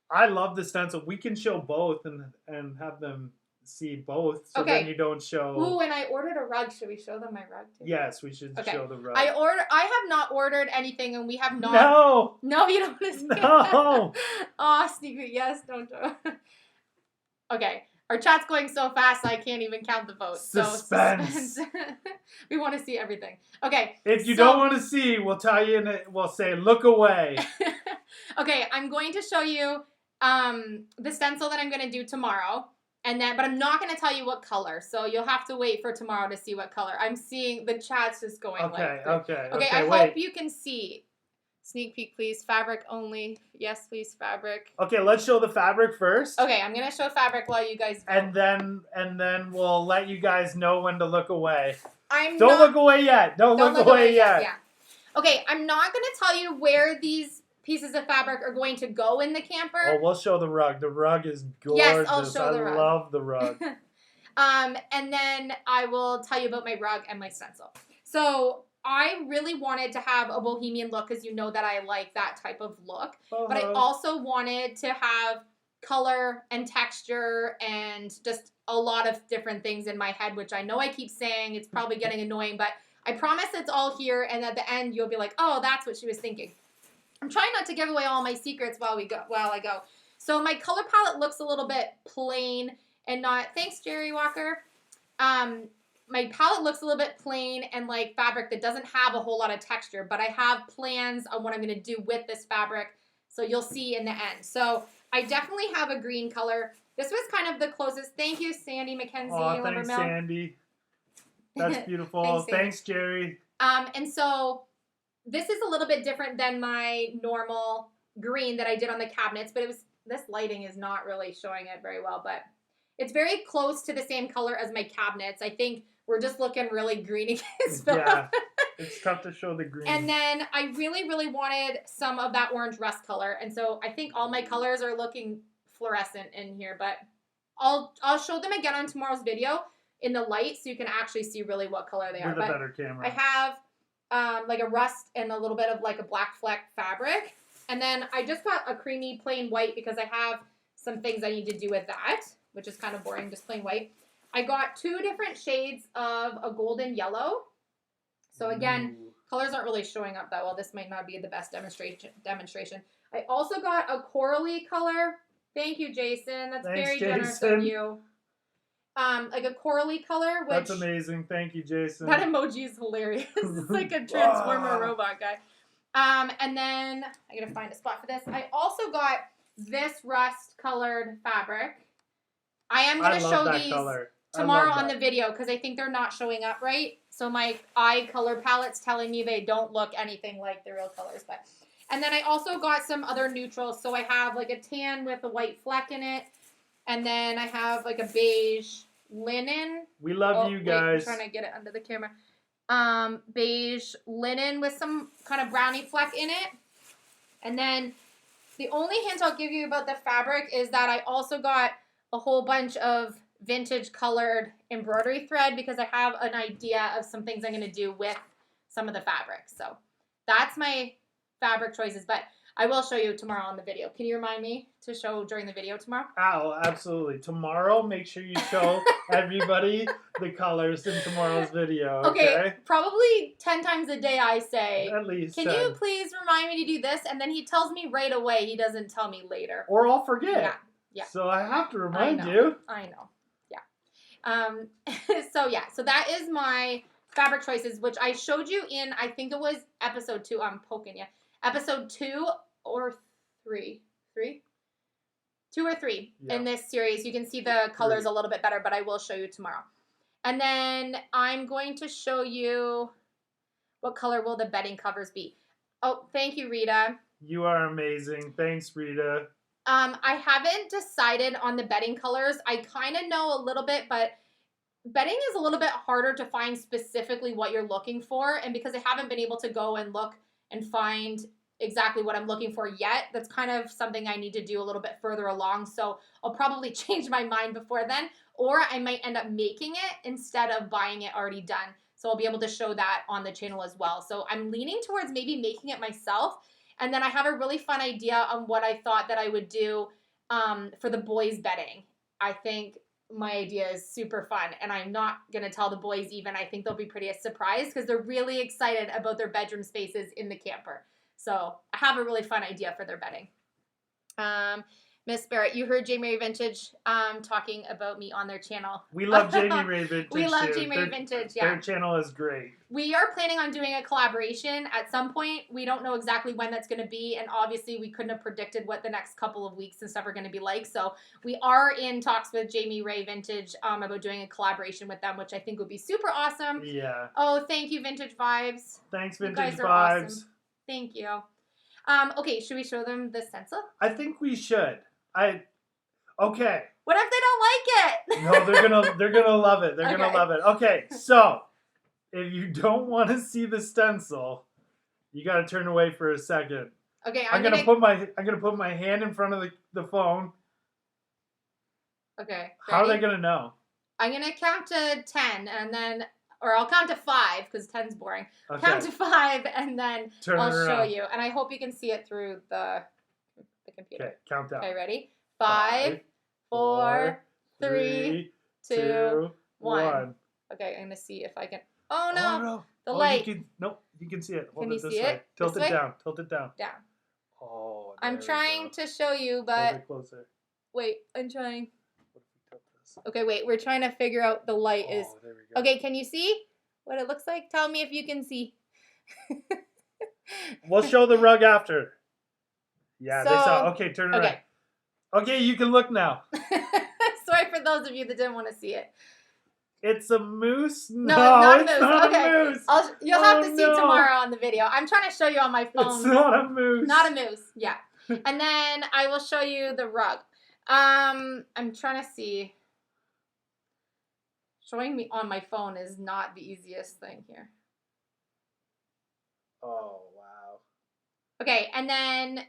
I love the stencil. We can show both and have them see both, so then you don't show. Ooh, and I ordered a rug. Should we show them my rug too? Yes, we should show the rug. I have not ordered anything, and we have not. No, you don't want to see it. No. Oh, sneak peek. Yes, don't do it. Okay, our chat's going so fast I can't even count the votes. Suspense. So, we want to see everything. Okay. If you don't want to see, we'll tell you, we'll say look away. Okay, I'm going to show you the stencil that I'm going to do tomorrow. But I'm not going to tell you what color, so you'll have to wait for tomorrow to see what color. I'm seeing the chat's just going Okay, I hope you can see. Sneak peek, please. Fabric only. Yes, please, fabric. Okay, let's show the fabric first. Okay, I'm going to show fabric while you guys go. And then we'll let you guys know when to look away. Don't look away yet. Don't look away yet. Yeah. Okay, I'm not going to tell you where these pieces of fabric are going to go in the camper. Oh, we'll show the rug. The rug is gorgeous. Yes, I'll show the rug. I love the rug. And then I will tell you about my rug and my stencil. So I really wanted to have a bohemian look because you know that I like that type of look. But I also wanted to have color and texture and just a lot of different things in my head, which I know I keep saying. It's probably getting annoying, but I promise it's all here. And at the end, you'll be like, oh, that's what she was thinking. I'm trying not to give away all my secrets while I go. So my color palette looks a little bit plain and not. Thanks, Jerry Walker. my palette looks a little bit plain and like fabric that doesn't have a whole lot of texture, but I have plans on what I'm going to do with this fabric. So you'll see in the end. So I definitely have a green color. This was kind of the closest. Thank you, Sandy McKenzie. Oh, thanks, Sandy. That's beautiful. Thanks, Jerry. And so this is a little bit different than my normal green that I did on the cabinets, but this lighting is not really showing it very well, but it's very close to the same color as my cabinets. I think we're just looking really greeny as well. Yeah, it's tough to show the green. And then I really, really wanted some of that orange rust color. And so I think all my colors are looking fluorescent in here, but I'll show them again on tomorrow's video in the light so you can actually see really what color they are. With a better camera. I have like a rust and a little bit of like a black fleck fabric. And then I just got a creamy plain white because I have some things I need to do with that, which is kind of boring, just plain white. I got 2 different shades of a golden yellow. So again, colors aren't really showing up that well. This might not be the best demonstration. I also got a corally color. Thank you, Jason. That's very generous of you. Like a corally color, which... That's amazing. Thank you, Jason. That emoji is hilarious. It's like a Transformer robot guy. And then I gotta find a spot for this. I also got this rust colored fabric. I am gonna show these tomorrow on the video because I think they're not showing up right. So my eye color palette's telling me they don't look anything like the real colors. And then I also got some other neutrals. So I have like a tan with a white fleck in it. And then I have like a beige linen. We love you guys. Wait, I'm trying to get it under the camera. Beige linen with some kind of brownie fleck in it. And then the only hint I'll give you about the fabric is that I also got a whole bunch of vintage colored embroidery thread because I have an idea of some things I'm going to do with some of the fabric. So that's my fabric choices, but I will show you tomorrow on the video. Can you remind me to show during the video tomorrow? Oh, absolutely. Tomorrow, make sure you show everybody the colors in tomorrow's video. Okay? Probably 10 times a day I say, at least can 10. you please remind me to do this? And then he tells me right away. He doesn't tell me later. Or I'll forget. Yeah. So I have to remind you. I know. Yeah. So that is my fabric choices, which I showed you in, I think it was episode 2. I'm poking you. Episode 2 or 3. 2 or 3 in this series. You can see the colors a little bit better, but I will show you tomorrow. And then I'm going to show you what color will the bedding covers be. Oh, thank you, Rita. You are amazing. Thanks, Rita. I haven't decided on the bedding colors. I kind of know a little bit, but bedding is a little bit harder to find specifically what you're looking for. And because I haven't been able to go and look and find exactly what I'm looking for yet, that's kind of something I need to do a little bit further along. So I'll probably change my mind before then, or I might end up making it instead of buying it already done. So I'll be able to show that on the channel as well. So I'm leaning towards maybe making it myself. And then I have a really fun idea on what I thought that I would do for the boys' bedding. I think my idea is super fun, and I'm not going to tell the boys even. I think they'll be pretty surprised because they're really excited about their bedroom spaces in the camper. So I have a really fun idea for their bedding. Miss Barrett, you heard Jamie Ray Vintage talking about me on their channel. We love Jamie Ray Vintage. We love Jamie Ray Vintage, yeah. Their channel is great. We are planning on doing a collaboration at some point. We don't know exactly when that's going to be, and obviously we couldn't have predicted what the next couple of weeks and stuff are going to be like. So we are in talks with Jamie Ray Vintage about doing a collaboration with them, which I think would be super awesome. Yeah. Oh, thank you, Vintage Vibes. Thanks, You Vintage guys are Vibes. awesome. Thank you. Okay, should we show them the stencil? I think we should. Okay. What if they don't like it? No, they're gonna love it. They're gonna love it. Okay, so if you don't want to see the stencil, you gotta turn away for a second. Okay, I'm gonna put my hand in front of the phone. Okay. Ready? How are they gonna know? I'm gonna count to 10 and then, or I'll count to 5 because 10's boring. Okay. Count to 5 and then I'll show around. you. And I hope you can see it through the computer. Okay, count down. Okay, ready? 5, 4, 3, 2, 1. Okay, I'm gonna see if I can. Oh no! Oh, no. The light. You can see it. Hold Can it you this see way. it? Tilt This it way? down. Tilt it down. Down. Oh. I'm there we trying go. to show you, Hold but it closer. wait, I'm trying. What if we tilt this? is. Okay, wait. We're trying to figure out the light is. Oh, there we go. Okay, can you see what it looks like? Tell me if you can see. We'll show the rug after. Yeah, they saw. So, Okay, turn it okay. around. Okay, you can look now. Sorry for those of you that didn't want to see it. It's a moose? No, it's not a moose. Not Okay. a moose. You'll have to see no. tomorrow on the video. I'm trying to show you on my phone. It's not a moose. Not a moose. Yeah. And then I will show you the rug. I'm trying to see. Showing me on my phone is not the easiest thing here. Oh, wow. Okay, and then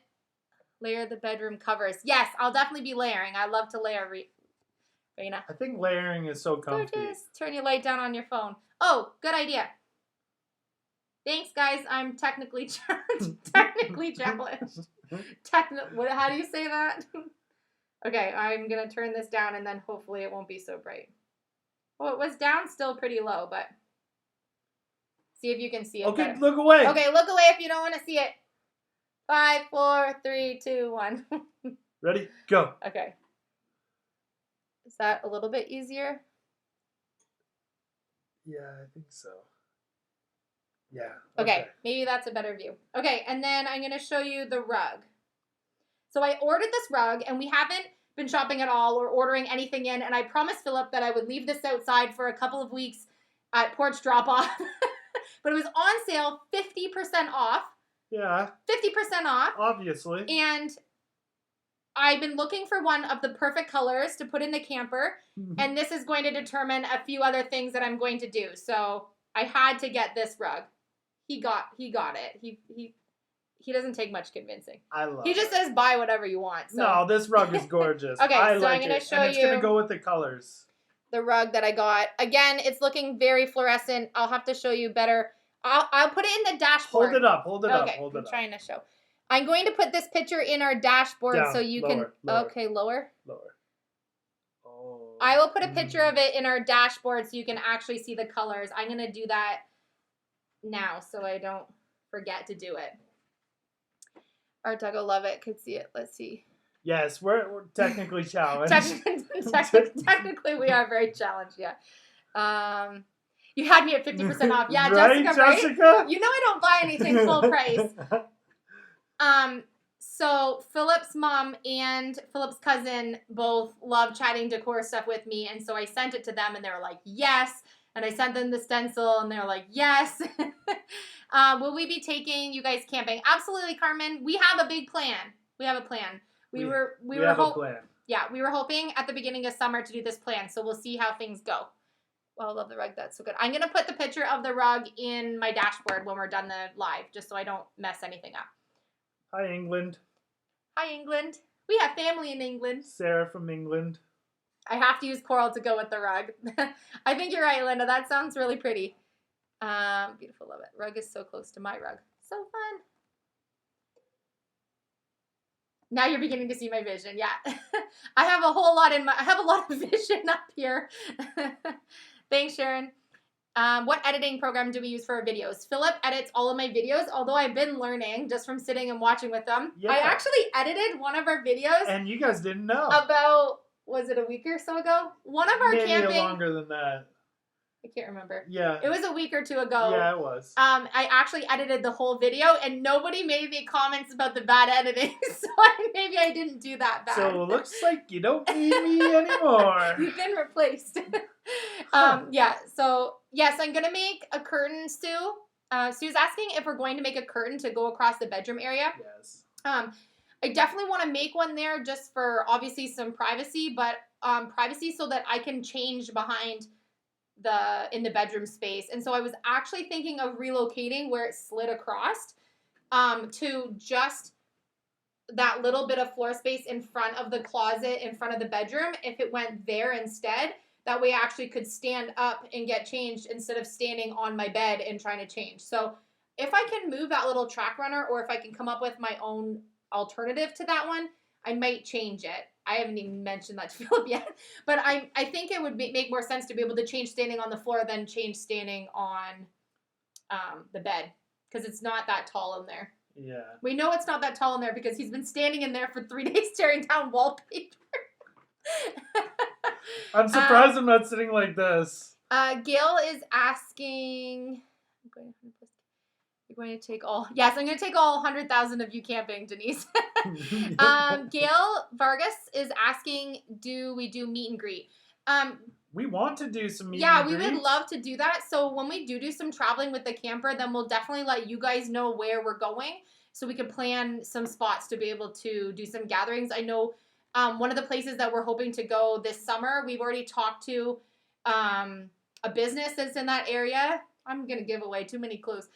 layer the bedroom covers. Yes, I'll definitely be layering. I love to layer. Raina. I think layering is so comfy. Gorgeous. Turn your light down on your phone. Oh, good idea. Thanks, guys. I'm technically challenged. How do you say that? Okay, I'm going to turn this down and then hopefully it won't be so bright. Well, it was down still pretty low, but see if you can see it Okay, better. look away. Okay, look away if you don't want to see it. 5, 4, 3, 2, 1. Ready? Go. Okay. Is that a little bit easier? Yeah, I think so. Yeah. Okay, maybe that's a better view. Okay, and then I'm going to show you the rug. So I ordered this rug, and we haven't been shopping at all or ordering anything in, and I promised Philip that I would leave this outside for a couple of weeks at porch drop-off. But it was on sale, 50% off. Yeah. 50% off. Obviously. And I've been looking for one of the perfect colors to put in the camper, and this is going to determine a few other things that I'm going to do. So I had to get this rug. He got it. He doesn't take much convincing. I love it. He just says buy whatever you want. So. No, this rug is gorgeous. Okay, I so like I'm going to it. show and it's you going to go with the colors. The rug that I got. Again, it's looking very fluorescent. I'll have to show you better. I'll put it in the dashboard. Hold it up. Hold it up. Okay, Hold it I'm up. trying to show. I'm going to put this picture in our dashboard Down, so you lower, can... lower. Okay, lower? Lower. Oh. I will put a picture of it in our dashboard so you can actually see the colors. I'm going to do that now so I don't forget to do it. Our Doug will love it. Could see it. Let's see. Yes, we're technically challenged. Technically, we are very challenged, yeah. You had me at 50% off. Yeah, right, Jessica, Jessica? right? You know I don't buy anything full price. So Philip's mom and Philip's cousin both love chatting decor stuff with me, and so I sent it to them, and they were like, yes. And I sent them the stencil, and they were like, yes. Will we be taking you guys camping? Absolutely, Carmen. We have a big plan. We have a plan. We were plan. Yeah, we were hoping at the beginning of summer to do this plan, so we'll see how things go. Well, I love the rug. That's so good. I'm going to put the picture of the rug in my dashboard when we're done the live, just so I don't mess anything up. Hi, England. Hi, England. We have family in England. Sarah from England. I have to use coral to go with the rug. I think you're right, Linda. That sounds really pretty. Beautiful. Love it. Rug is so close to my rug. So fun. Now you're beginning to see my vision. Yeah. I have a lot of vision up here. Thanks, Sharon. What editing program do we use for our videos? Philip edits all of my videos, although I've been learning just from sitting and watching with them. Yeah. I actually edited one of our videos. And you guys didn't know. About, was it a week or so ago? One of our Maybe camping. longer than that. I can't remember. Yeah. It was a week or two ago. Yeah, it was. I actually edited the whole video, and nobody made any comments about the bad editing, so maybe I didn't do that bad. So it looks like you don't need me anymore. You've been replaced. Yeah, so yes, I'm going to make a curtain, Sue. Sue's asking if we're going to make a curtain to go across the bedroom area. Yes. I definitely want to make one there just for obviously some privacy, but privacy so that I can change behind in the bedroom space. And so I was actually thinking of relocating where it slid across to just that little bit of floor space in front of the closet, in front of the bedroom. If it went there instead, that way I actually could stand up and get changed instead of standing on my bed and trying to change. So if I can move that little track runner, or if I can come up with my own alternative to that one, I might change it. I haven't even mentioned that to Philip yet, but I think it would make more sense to be able to change standing on the floor than change standing on the bed, because it's not that tall in there. Yeah. We know it's not that tall in there because he's been standing in there for 3 days tearing down wallpaper. I'm surprised I'm not sitting like this. Gail is asking. You're going to take all. Yes, I'm going to take all 100,000 of you camping, Denise. Gail Vargas is asking, do we do meet and greet? We want to do some meet Yeah, and we greets. would love to do that. So when we do some traveling with the camper, then we'll definitely let you guys know where we're going so we can plan some spots to be able to do some gatherings. I know one of the places that we're hoping to go this summer, we've already talked to a business that's in that area. I'm going to give away too many clues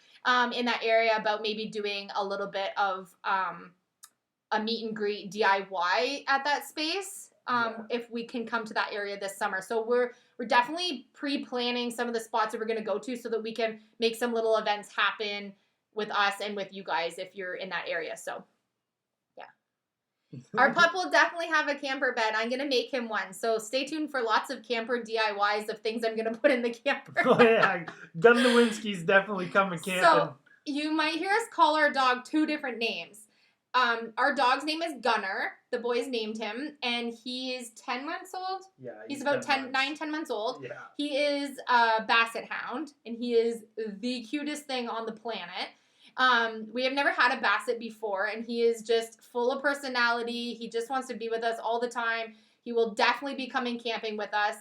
in that area about maybe doing a little bit of a meet and greet DIY at that space. If we can come to that area this summer. So we're definitely pre-planning some of the spots that we're going to go to so that we can make some little events happen with us and with you guys if you're in that area. So yeah. Our pup will definitely have a camper bed. I'm going to make him one. So stay tuned for lots of camper DIYs of things I'm going to put in the camper. Oh yeah, Gun Lewinsky's definitely coming camping. So you might hear us call our dog 2 different names. Our dog's name is Gunner. The boys named him, and he is 10 months old. Yeah, he's about 10 months old. Yeah. He is a basset hound, and he is the cutest thing on the planet. We have never had a basset before, and he is just full of personality. He just wants to be with us all the time. He will definitely be coming camping with us.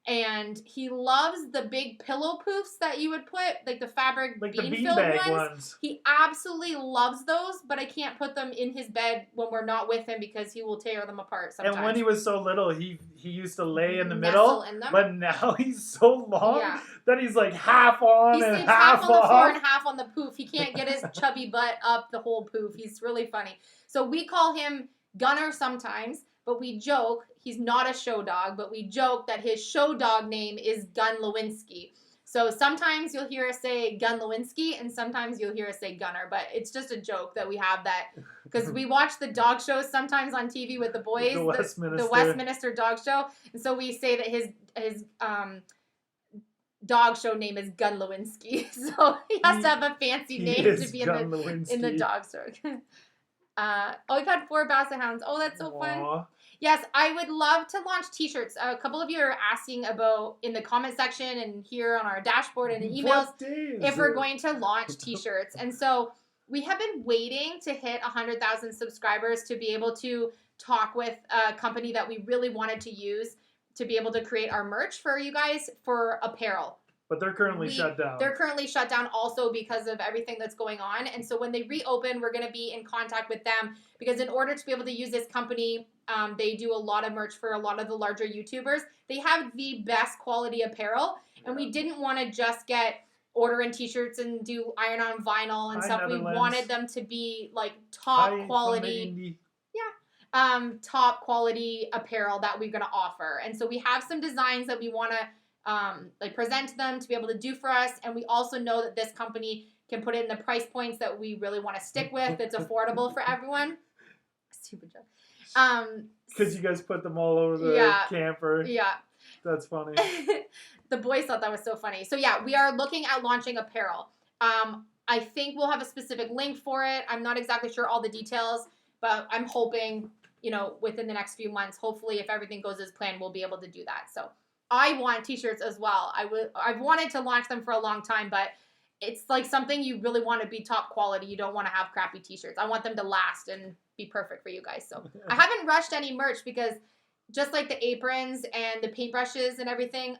And he loves the big pillow poofs that you would put, like the fabric bean-filled ones. He absolutely loves those, but I can't put them in his bed when we're not with him because he will tear them apart sometimes. And when he was so little, he used to lay in the middle, but now he's so long that he's like half on and half on the floor and half on the poof. He can't get his chubby butt up the whole poof. He's really funny. So we call him Gunner sometimes. But we joke, he's not a show dog, but we joke that his show dog name is Gun Lewinsky. So sometimes you'll hear us say Gun Lewinsky, and sometimes you'll hear us say Gunner. But it's just a joke that we have that, because we watch the dog shows sometimes on TV with the boys, the Westminster dog show. And so we say that his dog show name is Gun Lewinsky. So he has to have a fancy name to be in the dog show. We've had 4 basset hounds. Oh, that's so fun. Yes, I would love to launch t-shirts. A couple of you are asking about in the comment section and here on our dashboard and in emails if we're going to launch t-shirts. And so we have been waiting to hit 100,000 subscribers to be able to talk with a company that we really wanted to use to be able to create our merch for you guys for apparel. But they're currently shut down. They're currently shut down also because of everything that's going on. And so when they reopen, we're going to be in contact with them because in order to be able to use this company, they do a lot of merch for a lot of the larger YouTubers. They have the best quality apparel. And we didn't want to just get order in t-shirts and do iron-on vinyl and stuff. We wanted them to be like top quality. Top quality apparel that we're going to offer. And so we have some designs that we want to present to them to be able to do for us. And we also know that this company can put it in the price points that we really want to stick with. It's affordable for everyone. Stupid joke. Because you guys put them all over the camper. Yeah. That's funny. The boys thought that was so funny. So yeah, we are looking at launching apparel. I think we'll have a specific link for it. I'm not exactly sure all the details, but I'm hoping, within the next few months, hopefully if everything goes as planned, we'll be able to do that. So I want t-shirts as well. I've wanted to launch them for a long time, but it's like something you really want to be top quality. You don't want to have crappy t-shirts. I want them to last and be perfect for you guys. So I haven't rushed any merch because just like the aprons and the paintbrushes and everything,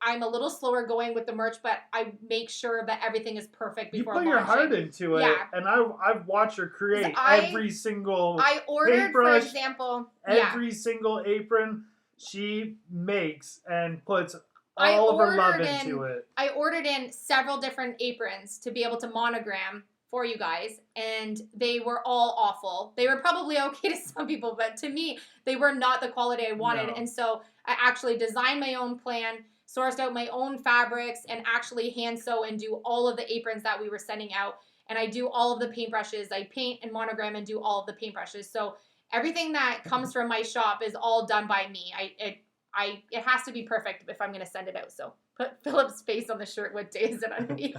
I'm a little slower going with the merch, but I make sure that everything is perfect before launching. You put your heart into it, and I've watched her create every single I ordered, paintbrush, for example, every single apron she makes and puts all of her love into it. I ordered in several different aprons to be able to monogram for you guys, and they were all awful. They were probably okay to some people, but to me, they were not the quality I wanted. No. And so I actually designed my own plan, sourced out my own fabrics, and actually hand sew and do all of the aprons that we were sending out. And I do all of the paintbrushes. I paint and monogram and do all of the paintbrushes. So everything that comes from my shop is all done by me. It has to be perfect if I'm going to send it out. So put Philip's face on the shirt. What day is it underneath?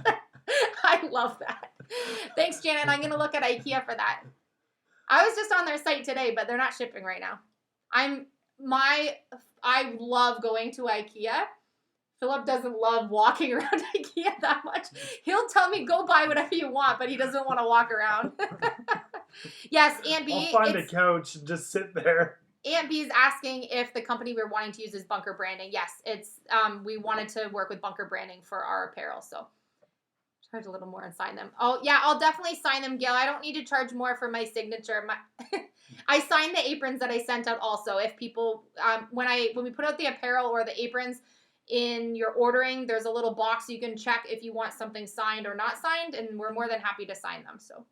I love that. Thanks, Janet. I'm going to look at IKEA for that. I was just on their site today, but they're not shipping right now. I love going to IKEA. Philip doesn't love walking around IKEA that much. He'll tell me, go buy whatever you want, but he doesn't want to walk around. Yes, Aunt B. I'll find a couch and just sit there. Aunt B is asking if the company we're wanting to use is Bunker Branding. Yes, it's we wanted to work with Bunker Branding for our apparel, so charge a little more and sign them. Oh yeah, I'll definitely sign them, Gail. I don't need to charge more for my signature. I signed the aprons that I sent out also. If people when we put out the apparel or the aprons in your ordering, there's a little box you can check if you want something signed or not signed, and we're more than happy to sign them. So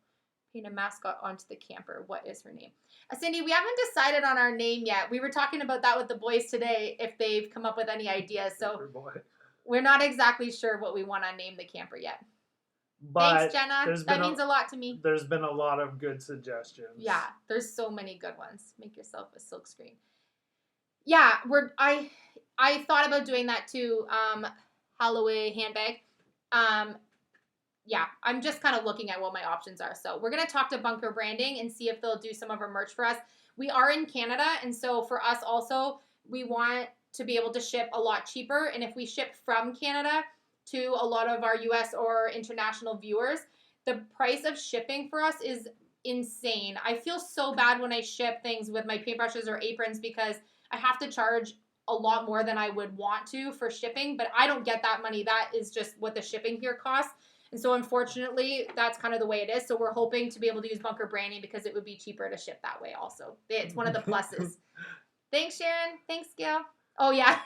paint a mascot onto the camper. What is her name? Cindy, we haven't decided on our name yet. We were talking about that with the boys today, if they've come up with any ideas. So we're not exactly sure what we want to name the camper yet. But thanks, Jenna. That means a lot to me. There's been a lot of good suggestions. Yeah, there's so many good ones. Make yourself a silk screen. Yeah, I thought about doing that too. Holloway handbag. Yeah, I'm just kind of looking at what my options are. So we're going to talk to Bunker Branding and see if they'll do some of our merch for us. We are in Canada, and so for us also, we want to be able to ship a lot cheaper. And if we ship from Canada to a lot of our US or international viewers, the price of shipping for us is insane. I feel so bad when I ship things with my paintbrushes or aprons because I have to charge a lot more than I would want to for shipping, but I don't get that money. That is just what the shipping here costs. And so unfortunately, that's kind of the way it is. So we're hoping to be able to use Bunker Branding because it would be cheaper to ship that way also. It's one of the pluses. Thanks, Sharon. Thanks, Gail. Oh, yeah.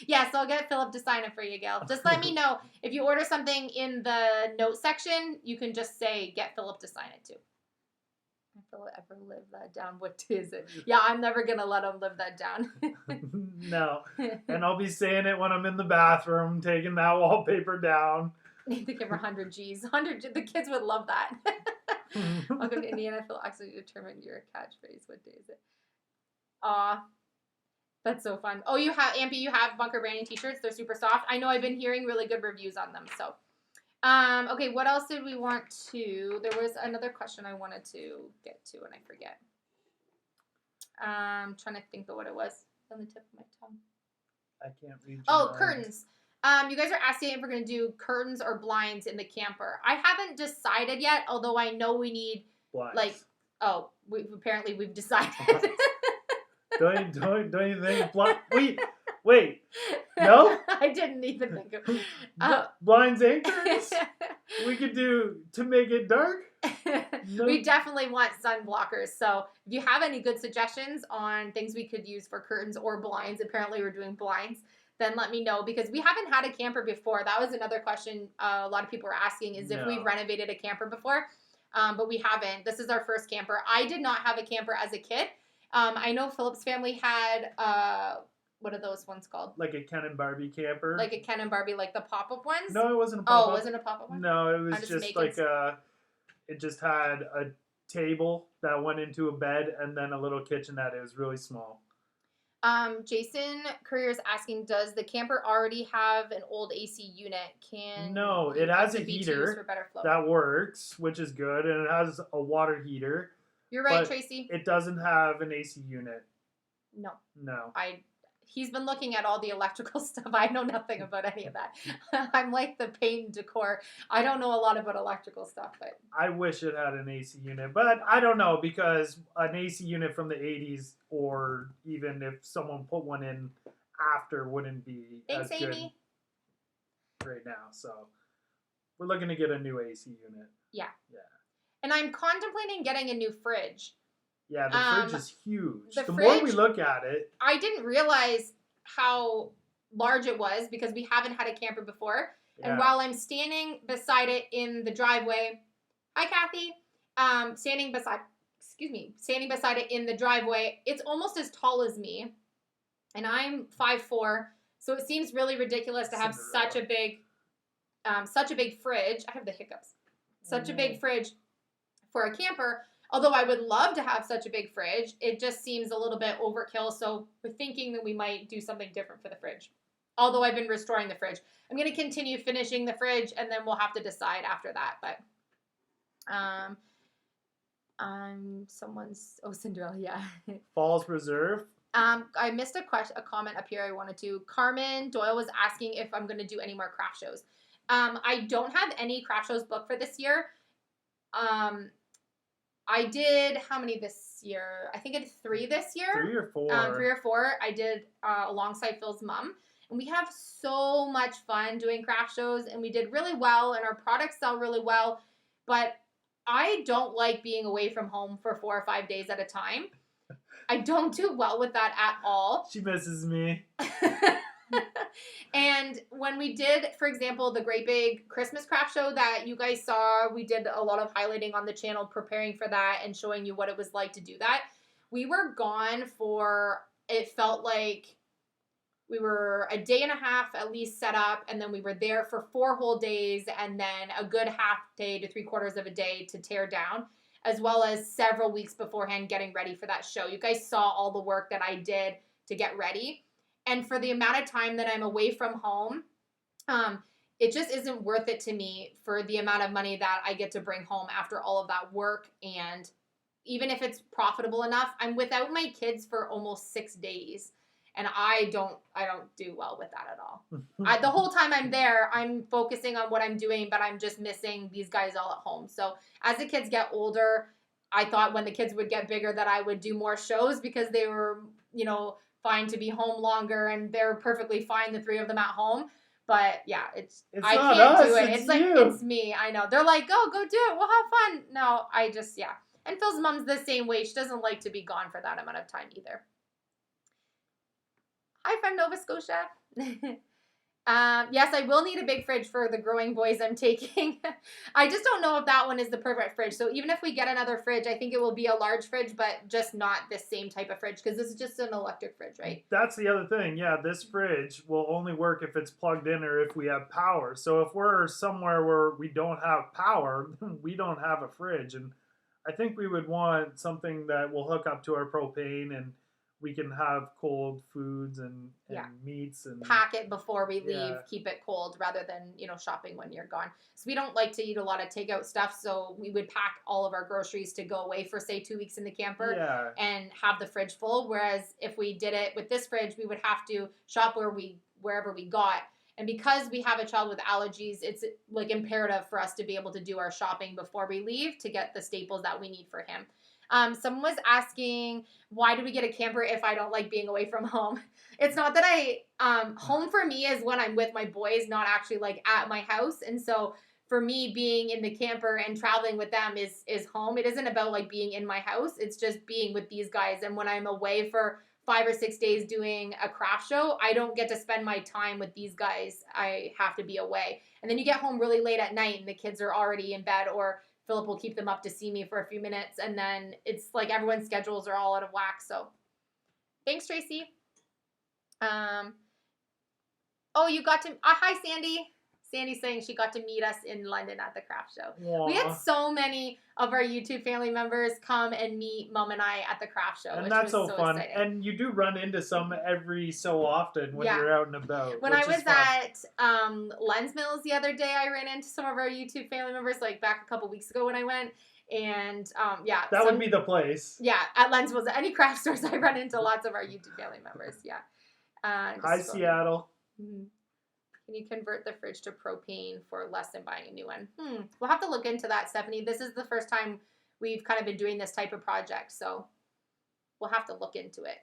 Yes, I'll get Philip to sign it for you, Gail. Just let me know. If you order something in the note section, you can just say, get Philip to sign it too. If Philip ever live that down, what is it? Yeah, I'm never going to let him live that down. No. And I'll be saying it when I'm in the bathroom, taking that wallpaper down. Need to give her 100 G's. 100 G. The kids would love that. Welcome to Indiana. Phil actually determined your catchphrase. What day is it? Aw. That's so fun. Oh, you have, Ampy, you have Bunker Branding t-shirts. They're super soft. I know I've been hearing really good reviews on them. So, okay, what else did we want to, there was another question I wanted to get to and I forget. I'm trying to think of what it was on the tip of my tongue. I can't read. Oh, curtains. You guys are asking if we're going to do curtains or blinds in the camper. I haven't decided yet, although I know we need, blinds. Apparently we've decided. Don't you think? Wait. No? I didn't even think of blinds and curtains? We could do to make it dark? No. We definitely want sun blockers. So if you have any good suggestions on things we could use for curtains or blinds, apparently we're doing blinds, then let me know because we haven't had a camper before. That was another question a lot of people were asking is if we've renovated a camper before, but we haven't. This is our first camper. I did not have a camper as a kid. I know Philip's family had, what are those ones called? Like a Ken and Barbie camper. Like a Ken and Barbie, like the pop-up ones? No, it wasn't a pop-up. Oh, it wasn't a pop-up one? No, it was just like it just had a table that went into a bed and then a little kitchenette. It was really small. Jason Courier is asking, does the camper already have an old AC unit? No, it has a heater for better flow. that works, which is good, and it has a water heater. You're right, Tracy. It doesn't have an AC unit. No. He's been looking at all the electrical stuff. I know nothing about any of that. I'm like the paint and decor. I don't know a lot about electrical stuff, but I wish it had an AC unit, but I don't know because an AC unit from the 80s, or even if someone put one in after, wouldn't be as good right now. So we're looking to get a new AC unit. Yeah. And I'm contemplating getting a new fridge. Yeah, the fridge is huge. The more we look at it. I didn't realize how large it was because we haven't had a camper before. Yeah. And while I'm standing beside it in the driveway, hi Kathy, standing beside it in the driveway, it's almost as tall as me. And I'm 5'4", so it seems really ridiculous to have such a big fridge. I have the hiccups. Such a big fridge for a camper. Although I would love to have such a big fridge, it just seems a little bit overkill. So we're thinking that we might do something different for the fridge. Although I've been restoring the fridge. I'm going to continue finishing the fridge and then we'll have to decide after that. But Cinderella, yeah. Falls Reserve. I missed a comment up here I wanted to. Carmen Doyle was asking if I'm going to do any more craft shows. I don't have any craft shows booked for this year. Um, I did how many this year? I think I did 3 this year. 3 or 4. 3 or 4. I did alongside Phil's mom. And we have so much fun doing craft shows, and we did really well, and our products sell really well. But I don't like being away from home for 4 or 5 days at a time. I don't do well with that at all. She misses me. And when we did, for example, the great big Christmas craft show that you guys saw, we did a lot of highlighting on the channel, preparing for that and showing you what it was like to do that. We were gone for, it felt like we were a day and a half at least set up, and then we were there for 4 whole days, and then a good half day to 3/4 of a day to tear down, as well as several weeks beforehand getting ready for that show. You guys saw all the work that I did to get ready. And for the amount of time that I'm away from home, it just isn't worth it to me for the amount of money that I get to bring home after all of that work. And even if it's profitable enough, I'm without my kids for almost 6 days. And I don't do well with that at all. The whole time I'm there, I'm focusing on what I'm doing, but I'm just missing these guys all at home. So as the kids get older, I thought when the kids would get bigger that I would do more shows because they were, fine to be home longer, and they're perfectly fine, the 3 of them at home. But yeah, it's I not can't us, do it. it's It's like, you. it's me. I know. They're like, go do it. We'll have fun. No, I just, yeah. And Phil's mom's the same way. She doesn't like to be gone for that amount of time either. Hi from Nova Scotia. Yes, I will need a big fridge for the growing boys I'm taking. I just don't know if that one is the perfect fridge. So even if we get another fridge, I think it will be a large fridge, but just not this same type of fridge because this is just an electric fridge, right? That's the other thing. Yeah, this fridge will only work if it's plugged in or if we have power. So if we're somewhere where we don't have power, we don't have a fridge. And I think we would want something that will hook up to our propane and we can have cold foods and meats and pack it before we leave, Yeah. keep it cold rather than, shopping when you're gone. So we don't like to eat a lot of takeout stuff. So we would pack all of our groceries to go away for say 2 weeks in the camper and have the fridge full. Whereas if we did it with this fridge, we would have to shop wherever we got. And because we have a child with allergies, it's like imperative for us to be able to do our shopping before we leave to get the staples that we need for him. Someone was asking, why do we get a camper if I don't like being away from home? It's not that home for me is when I'm with my boys, not actually like at my house. And so for me, being in the camper and traveling with them is home. It isn't about like being in my house. It's just being with these guys. And when I'm away for 5 or 6 days doing a craft show, I don't get to spend my time with these guys. I have to be away. And then you get home really late at night and the kids are already in bed, or Philip will keep them up to see me for a few minutes, and then it's like everyone's schedules are all out of whack. So thanks, Tracy. Oh, you got to hi, Sandy. Sandy's saying she got to meet us in London at the craft show. Aww. We had so many of our YouTube family members come and meet Mom and I at the craft show, and which that's was so so fun. exciting. And you do run into some every so often when you're out and about. When I was at Lens Mills the other day, I ran into some of our YouTube family members, like back a couple weeks ago when I went. And that would be the place. Yeah, at Lens Mills, any craft stores, I run into lots of our YouTube family members. Yeah. Hi, Seattle. Mm-hmm. Can you convert the fridge to propane for less than buying a new one? We'll have to look into that, Stephanie. This is the first time we've kind of been doing this type of project, so we'll have to look into it.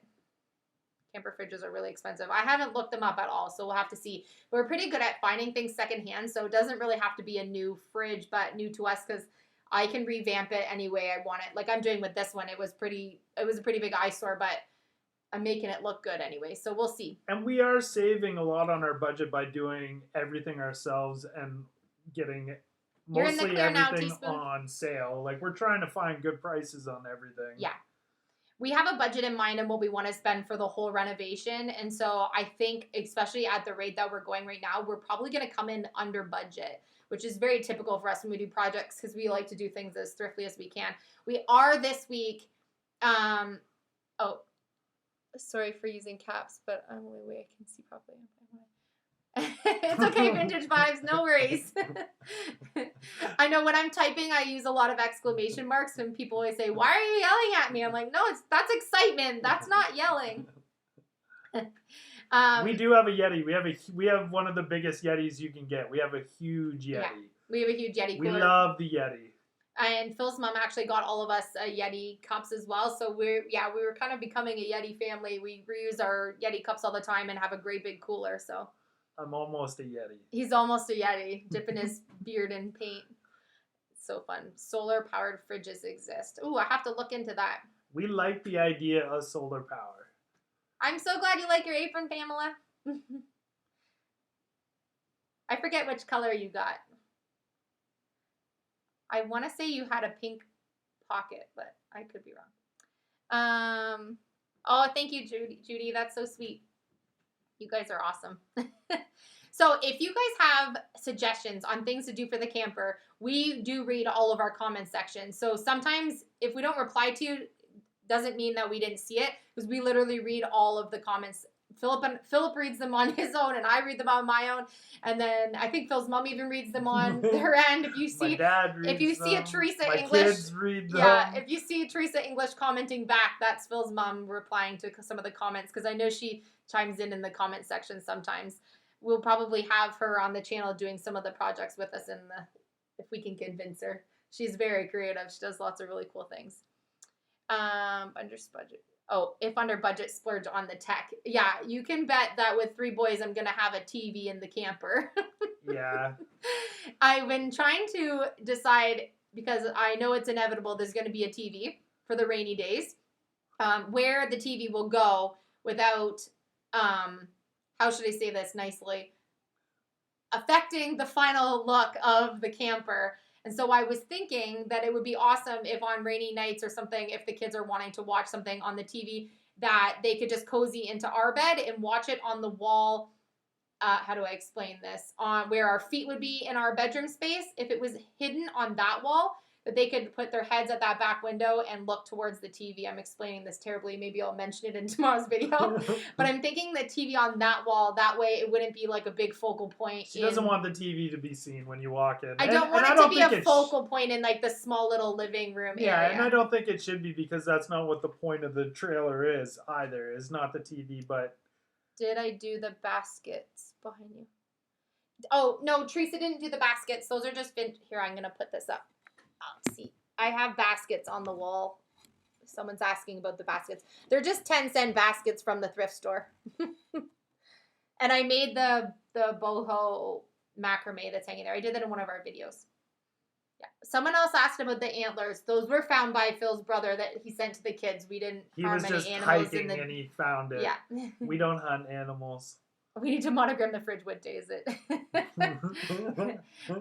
Camper fridges are really expensive. I haven't looked them up at all, so we'll have to see. We're pretty good at finding things secondhand, so it doesn't really have to be a new fridge, but new to us because I can revamp it any way I want it. Like I'm doing with this one. It was a pretty big eyesore, but I'm making it look good anyway, so we'll see. And we are saving a lot on our budget by doing everything ourselves and getting mostly everything on sale. Like we're trying to find good prices on everything. Yeah. We have a budget in mind and what we want to spend for the whole renovation. And so I think, especially at the rate that we're going right now, we're probably going to come in under budget, which is very typical for us when we do projects because we like to do things as thriftily as we can. We are this week, sorry for using caps, but I'm the only way I can see properly. It's okay, Vintage Vibes, no worries. I know when I'm typing, I use a lot of exclamation marks, and people always say, "Why are you yelling at me?" I'm like, "No, that's excitement. That's not yelling." We do have a Yeti. We have one of the biggest Yetis you can get. We have a huge Yeti. Yeah, we have a huge Yeti We cooler. love the Yeti. And Phil's mom actually got all of us Yeti cups as well. So we were kind of becoming a Yeti family. We reuse our Yeti cups all the time and have a great big cooler. So I'm almost a Yeti. he's almost a Yeti, dipping his beard in paint. So fun. Solar powered fridges exist. Ooh, I have to look into that. We like the idea of solar power. I'm so glad you like your apron, Pamela. I forget which color you got. I want to say you had a pink pocket, but I could be wrong. Oh, thank you, Judy. That's so sweet. You guys are awesome. So if you guys have suggestions on things to do for the camper, we do read all of our comment sections. So sometimes if we don't reply to you, doesn't mean that we didn't see it, because we literally read all of the comments. Philip reads them on his own, and I read them on my own, and then I think Phil's mom even reads them on their end. If you see, my dad reads if you see a them. Teresa My English, kids read them. yeah, if you see Teresa English commenting back, that's Phil's mom replying to some of the comments, because I know she chimes in the comment section sometimes. We'll probably have her on the channel doing some of the projects with us if we can convince her. She's very creative. She does lots of really cool things. Under budget. Oh, if under budget, splurge on the tech. Yeah, you can bet that with 3 boys, I'm going to have a TV in the camper. Yeah. I've been trying to decide, because I know it's inevitable, there's going to be a TV for the rainy days, where the TV will go without, how should I say this nicely, affecting the final look of the camper. And so I was thinking that it would be awesome if on rainy nights or something, if the kids are wanting to watch something on the TV, that they could just cozy into our bed and watch it on the wall. How do I explain this? On where our feet would be in our bedroom space, if it was hidden on that wall, that they could put their heads at that back window and look towards the TV. I'm explaining this terribly. Maybe I'll mention it in tomorrow's video. But I'm thinking the TV on that wall, that way it wouldn't be like a big focal point. She doesn't want the TV to be seen when you walk in. I don't want it to be a focal point in like the small little living room area. Yeah, and I don't think it should be, because that's not what the point of the trailer is either. It's not the TV, but... Did I do the baskets behind you? Oh, no, Teresa didn't do the baskets. Those are just here, I'm going to put this up. See, I have baskets on the wall. Someone's asking about the baskets. They're just 10-cent baskets from the thrift store. And I made the boho macrame that's hanging there. I did that in one of our videos. Yeah. Someone else asked about the antlers. Those were found by Phil's brother that he sent to the kids. We didn't harm any animals. He was just hiking and he found it. Yeah. We don't hunt animals. We need to monogram the fridge. What day is it?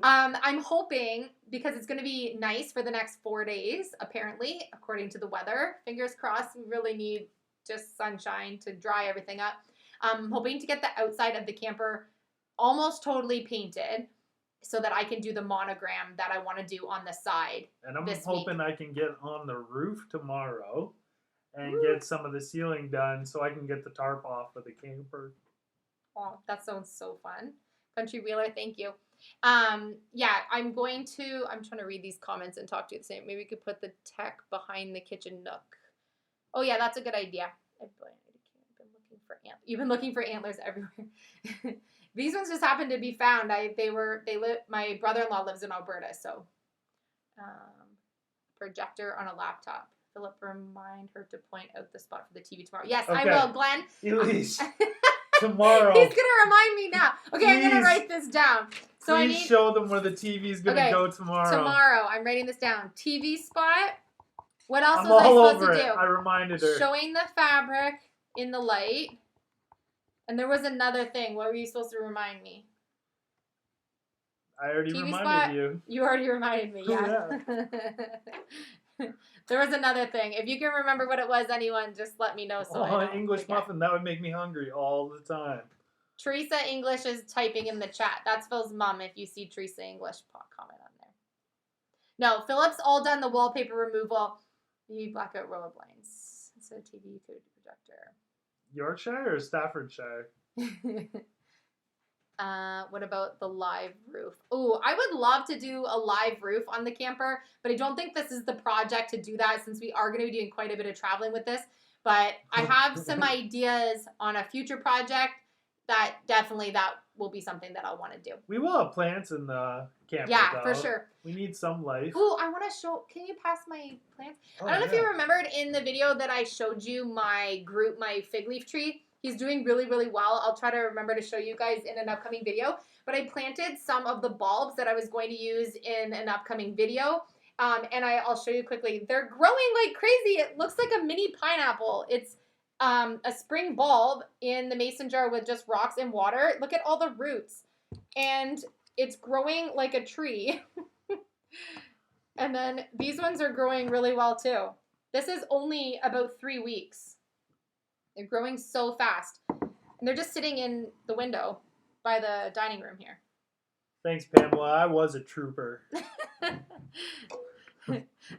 I'm hoping, because it's going to be nice for the next 4 days, apparently, according to the weather. Fingers crossed. We really need just sunshine to dry everything up. I'm hoping to get the outside of the camper almost totally painted so that I can do the monogram that I want to do on the side. And I'm hoping I can get on the roof tomorrow and get some of the ceiling done so I can get the tarp off of the camper. Oh, that sounds so fun. Country Wheeler, thank you. Yeah, I'm trying to read these comments and talk to you the same. Maybe we could put the tech behind the kitchen nook. Oh yeah, that's a good idea. You've been looking for antlers everywhere. These ones just happened to be found. My brother-in-law lives in Alberta, so projector on a laptop. Philip, remind her to point out the spot for the TV tomorrow. Yes, okay. I will, Glenn. Elise, tomorrow. He's gonna remind me now. Okay, I'm gonna write this down. So please show them where the TV is gonna go tomorrow. Tomorrow, I'm writing this down. TV spot. What else I'm was I all supposed over to do? it. I reminded her. Showing the fabric in the light. And there was another thing. What were you supposed to remind me? I already reminded you. You already reminded me, yeah. There was another thing. If you can remember what it was, anyone, just let me know. So an English muffin. That would make me hungry all the time. Teresa English is typing in the chat. That's Phil's mom if you see Teresa English comment on there. No, Philip's all done the wallpaper removal. You blackout roller blinds. So TV code projector. Yorkshire or Staffordshire? What about the live roof? Oh, I would love to do a live roof on the camper, but I don't think this is the project to do that, since we are going to be doing quite a bit of traveling with this. But I have some ideas on a future project that definitely that will be something that I'll want to do. We will have plants in the camper. Yeah, though. for sure. We need some life. Oh, I want to show. Can you pass my plants? Oh, I don't know if you remembered in the video that I showed you my fig leaf tree. He's doing really, really well. I'll try to remember to show you guys in an upcoming video. But I planted some of the bulbs that I was going to use in an upcoming video. And I'll show you quickly. They're growing like crazy. It looks like a mini pineapple. It's a spring bulb in the mason jar with just rocks and water. Look at all the roots. And it's growing like a tree. And then these ones are growing really well too. This is only about 3 weeks. They're growing so fast. And they're just sitting in the window by the dining room here. Thanks, Pamela. I was a trooper.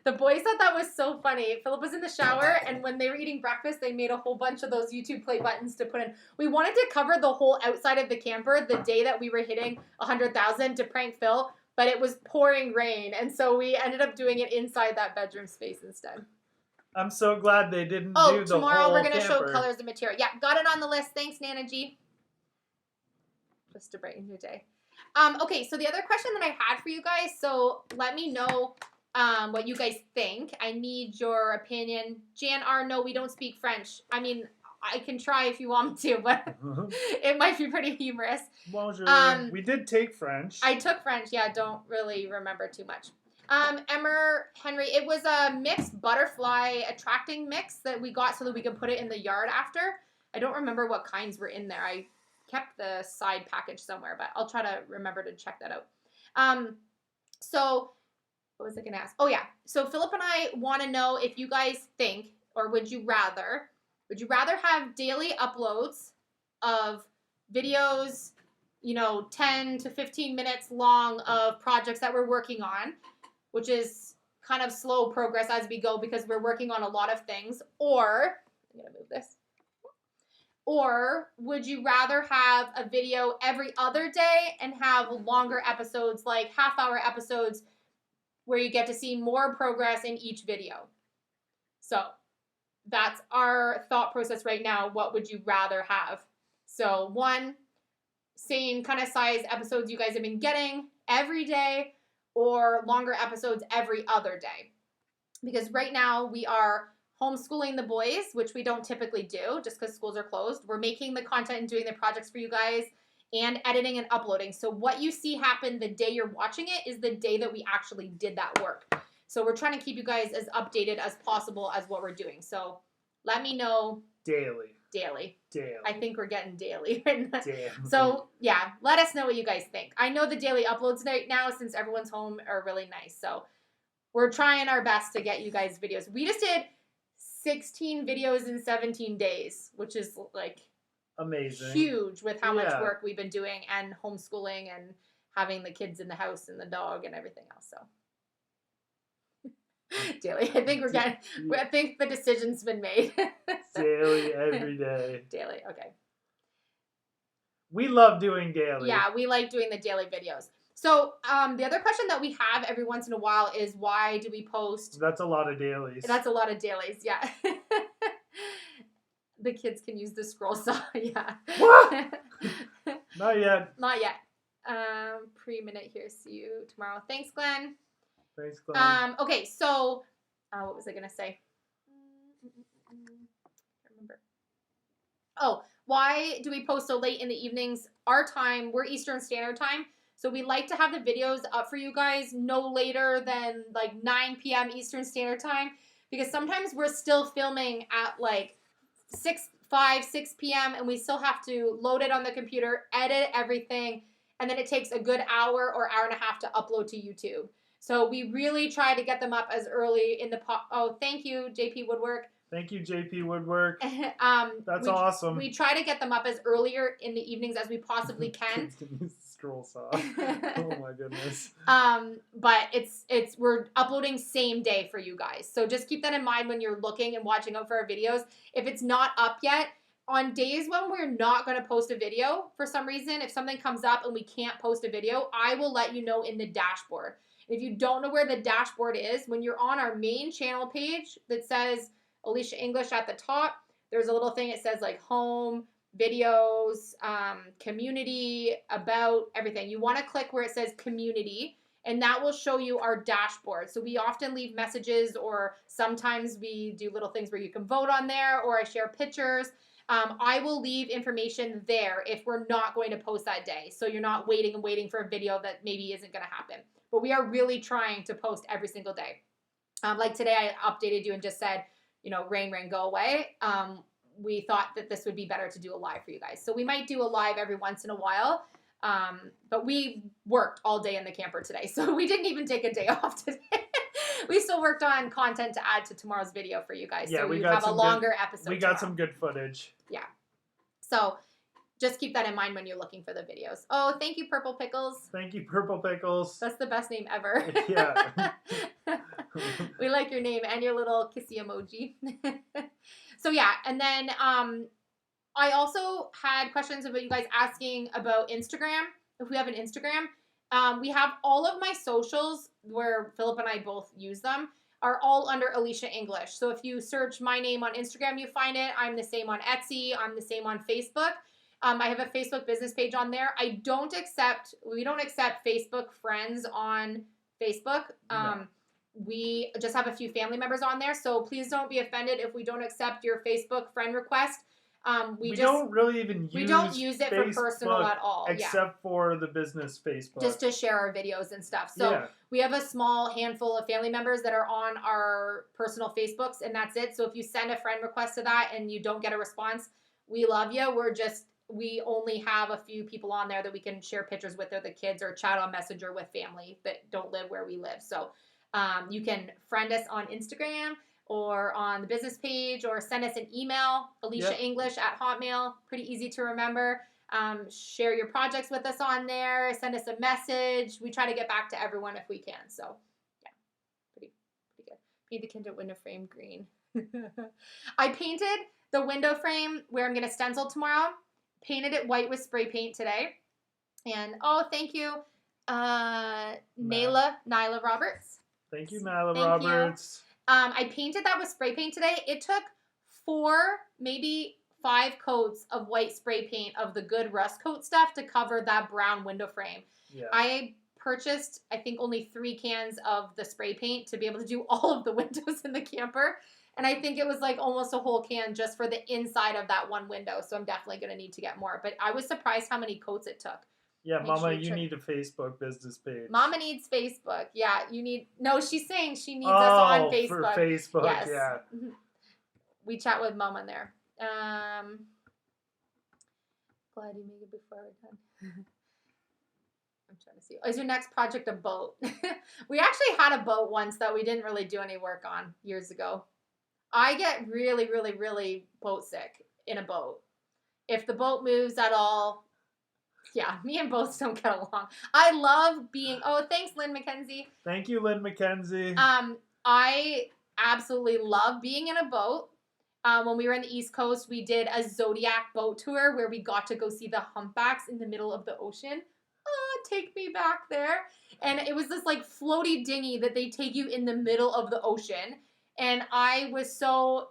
The boys thought that was so funny. Philip was in the shower, and when they were eating breakfast, they made a whole bunch of those YouTube play buttons to put in. We wanted to cover the whole outside of the camper the day that we were hitting 100,000 to prank Phil, but it was pouring rain, and so we ended up doing it inside that bedroom space instead. I'm so glad they didn't do the whole tomorrow we're going to show camper. colors and material. Yeah, got it on the list. Thanks, Nana G. Just to brighten your day. Okay, so the other question that I had for you guys, so let me know what you guys think. I need your opinion. Jan R, no, we don't speak French. I mean, I can try if you want me to, but it might be pretty humorous. Bonjour. We did take French. I took French, yeah, don't really remember too much. Emmer Henry, it was a mixed butterfly attracting mix that we got so that we could put it in the yard after. I don't remember what kinds were in there. I kept the side package somewhere, but I'll try to remember to check that out. So what was I going to ask? Oh, yeah. So Philip and I want to know if you guys think, or would you rather have daily uploads of videos, 10 to 15 minutes long of projects that we're working on, which is kind of slow progress as we go because we're working on a lot of things, or, I'm going to move this, or would you rather have a video every other day and have longer episodes, like half-hour episodes, where you get to see more progress in each video? So that's our thought process right now. What would you rather have? So one, same kind of size episodes you guys have been getting every day, or longer episodes every other day. Because right now we are homeschooling the boys, which we don't typically do just because schools are closed. We're making the content and doing the projects for you guys and editing and uploading. So what you see happen the day you're watching it is the day that we actually did that work. So we're trying to keep you guys as updated as possible as what we're doing. So let me know. Daily. I think we're getting daily. Daily. So yeah, let us know what you guys think. I know the daily uploads right now, since everyone's home, are really nice. So we're trying our best to get you guys videos. We just did 16 videos in 17 days, which is like amazing, huge with how much work we've been doing and homeschooling and having the kids in the house and the dog and everything else. So daily, I think the decision's been made. Daily, every day. Daily, okay. We love doing daily. Yeah, we like doing the daily videos. So the other question that we have every once in a while is, why do we post? That's a lot of dailies. That's a lot of dailies, yeah. The kids can use the scroll saw, yeah. Not yet. Not yet. Pre-minute here. See you tomorrow. Thanks, Glenn. Thanks, Glenn. Okay, so what was I gonna say? Can't remember. Oh, why do we post so late in the evenings? Our time, we're Eastern Standard Time, so we like to have the videos up for you guys no later than like 9 p.m. Eastern Standard Time, because sometimes we're still filming at like 6 p.m. and we still have to load it on the computer, edit everything, and then it takes a good hour or hour and a half to upload to YouTube. So we really try to get them up as early in the Oh, thank you, JP Woodwork. Thank you, JP Woodwork. That's awesome. We try to get them up as earlier in the evenings as we possibly can. Scroll saw. Oh my goodness. But we're uploading same day for you guys. So just keep that in mind when you're looking and watching out for our videos. If it's not up yet, on days when we're not going to post a video for some reason, if something comes up and we can't post a video, I will let you know in the dashboard. If you don't know where the dashboard is, when you're on our main channel page that says Elysia English at the top. There's a little thing that says like home, videos, community, about, everything. You want to click where it says community, and that will show you our dashboard. So we often leave messages, or sometimes we do little things where you can vote on there, or I share pictures. I will leave information there if we're not going to post that day. So you're not waiting and waiting for a video that maybe isn't going to happen. But we are really trying to post every single day. Like today, I updated you and just said, rain, rain, go away. We thought that this would be better to do a live for you guys. So we might do a live every once in a while. But we worked all day in the camper today. So we didn't even take a day off today. We still worked on content to add to tomorrow's video for you guys. Yeah, so you have a longer episode. We got some good footage. Yeah. So just keep that in mind when you're looking for the videos. Oh, thank you, Purple Pickles. Thank you, Purple Pickles. That's the best name ever. Yeah. We like your name and your little kissy emoji. So yeah, and then I also had questions about you guys asking about Instagram, if we have an Instagram. We have all of my socials, where Philip and I both use them, are all under Elysia English. So if you search my name on Instagram, you find it. I'm the same on Etsy. I'm the same on Facebook. I have a Facebook business page on there. We don't accept Facebook friends on Facebook. No. We just have a few family members on there. So please don't be offended if we don't accept your Facebook friend request. We don't really even use it for personal at all. Except for the business Facebook. Just to share our videos and stuff. So we have a small handful of family members that are on our personal Facebooks, and that's it. So if you send a friend request to that and you don't get a response, we love you. We only have a few people on there that we can share pictures with, or the kids, or chat on Messenger with family that don't live where we live. So you can friend us on Instagram or on the business page, or send us an email, ElysiaEnglish@hotmail. Pretty easy to remember. Share your projects with us on there. Send us a message. We try to get back to everyone if we can. So yeah, pretty good. Paint the Kindle window frame green. I painted the window frame where I'm going to stencil tomorrow. Painted it white with spray paint today. And thank you, Nyla Roberts. Thank you, Nyla Roberts. I painted that with spray paint today. It took 4, maybe 5 coats of white spray paint of the good rust coat stuff to cover that brown window frame. Yeah. I purchased, I think, only 3 cans of the spray paint to be able to do all of the windows in the camper. And I think it was like almost a whole can just for the inside of that one window. So I'm definitely going to need to get more. But I was surprised how many coats it took. Yeah, Mama, you need a Facebook business page. Mama needs Facebook. Yeah, you need... No, she's saying she needs us on Facebook. For Facebook, yes. Yeah. We chat with Mama there. Glad you made it before we're done. I'm trying to see. Is your next project a boat? We actually had a boat once that we didn't really do any work on years ago. I get really, really, really boat sick in a boat. If the boat moves at all... Yeah, me and boats don't get along. I love being... Oh, thanks, Lynn McKenzie. Thank you, Lynn McKenzie. I absolutely love being in a boat. When we were in the East Coast, we did a Zodiac boat tour where we got to go see the humpbacks in the middle of the ocean. Oh, take me back there. And it was this like floaty dinghy that they take you in the middle of the ocean. And I was so...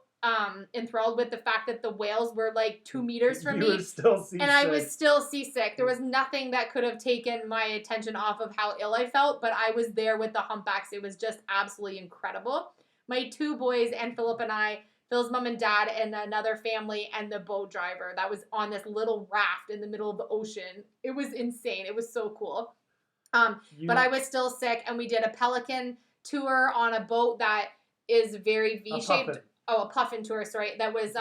enthralled with the fact that the whales were like 2 meters from me. You were still seasick. And I was still seasick. There was nothing that could have taken my attention off of how ill I felt, but I was there with the humpbacks. It was just absolutely incredible. My 2 boys and Philip and I, Phil's mom and dad and another family and the boat driver that was on this little raft in the middle of the ocean. It was insane. It was so cool. But I was still sick, and we did a pelican tour on a boat that is very V-shaped. A puffin tour, sorry, that was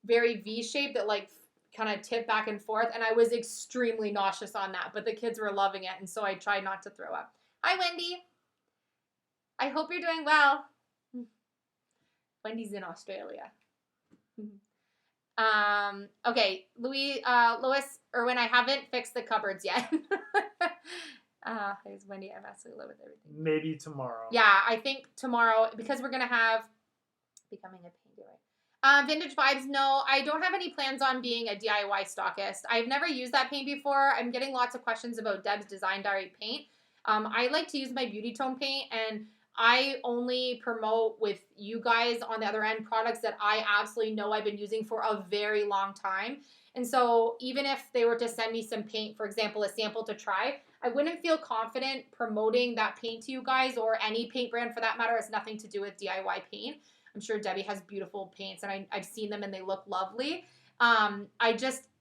very V-shaped, that like kind of tipped back and forth, and I was extremely nauseous on that, but the kids were loving it, and so I tried not to throw up. Hi, Wendy. I hope you're doing well. Wendy's in Australia. Okay, Louis Irwin, I haven't fixed the cupboards yet. There's Wendy. I'm absolutely in love with everything. Maybe tomorrow. Yeah, I think tomorrow, because we're going to have... Becoming a painter. Vintage Vibes, no, I don't have any plans on being a DIY stockist. I've never used that paint before. I'm getting lots of questions about Deb's Design Diary paint. I like to use my Beauty Tone paint, and I only promote with you guys on the other end products that I absolutely know I've been using for a very long time. And so even if they were to send me some paint, for example, a sample to try, I wouldn't feel confident promoting that paint to you guys, or any paint brand for that matter. It has nothing to do with DIY paint. I'm sure Debbie has beautiful paints, and I've seen them and they look lovely.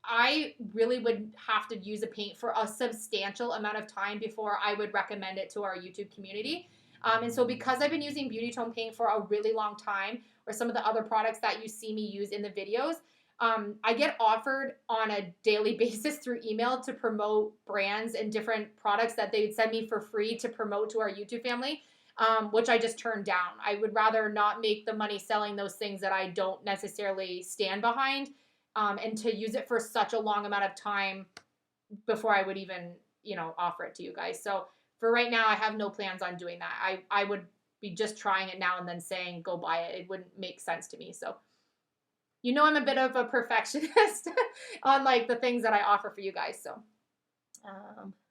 I really would have to use a paint for a substantial amount of time before I would recommend it to our YouTube community. And so because I've been using Beauty Tone paint for a really long time, or some of the other products that you see me use in the videos, I get offered on a daily basis through email to promote brands and different products that they'd send me for free to promote to our YouTube family, which I just turned down. I would rather not make the money selling those things that I don't necessarily stand behind, and to use it for such a long amount of time before I would even, offer it to you guys. So for right now, I have no plans on doing that. I would be just trying it now and then saying, go buy it. It wouldn't make sense to me. So, I'm a bit of a perfectionist on like the things that I offer for you guys. So,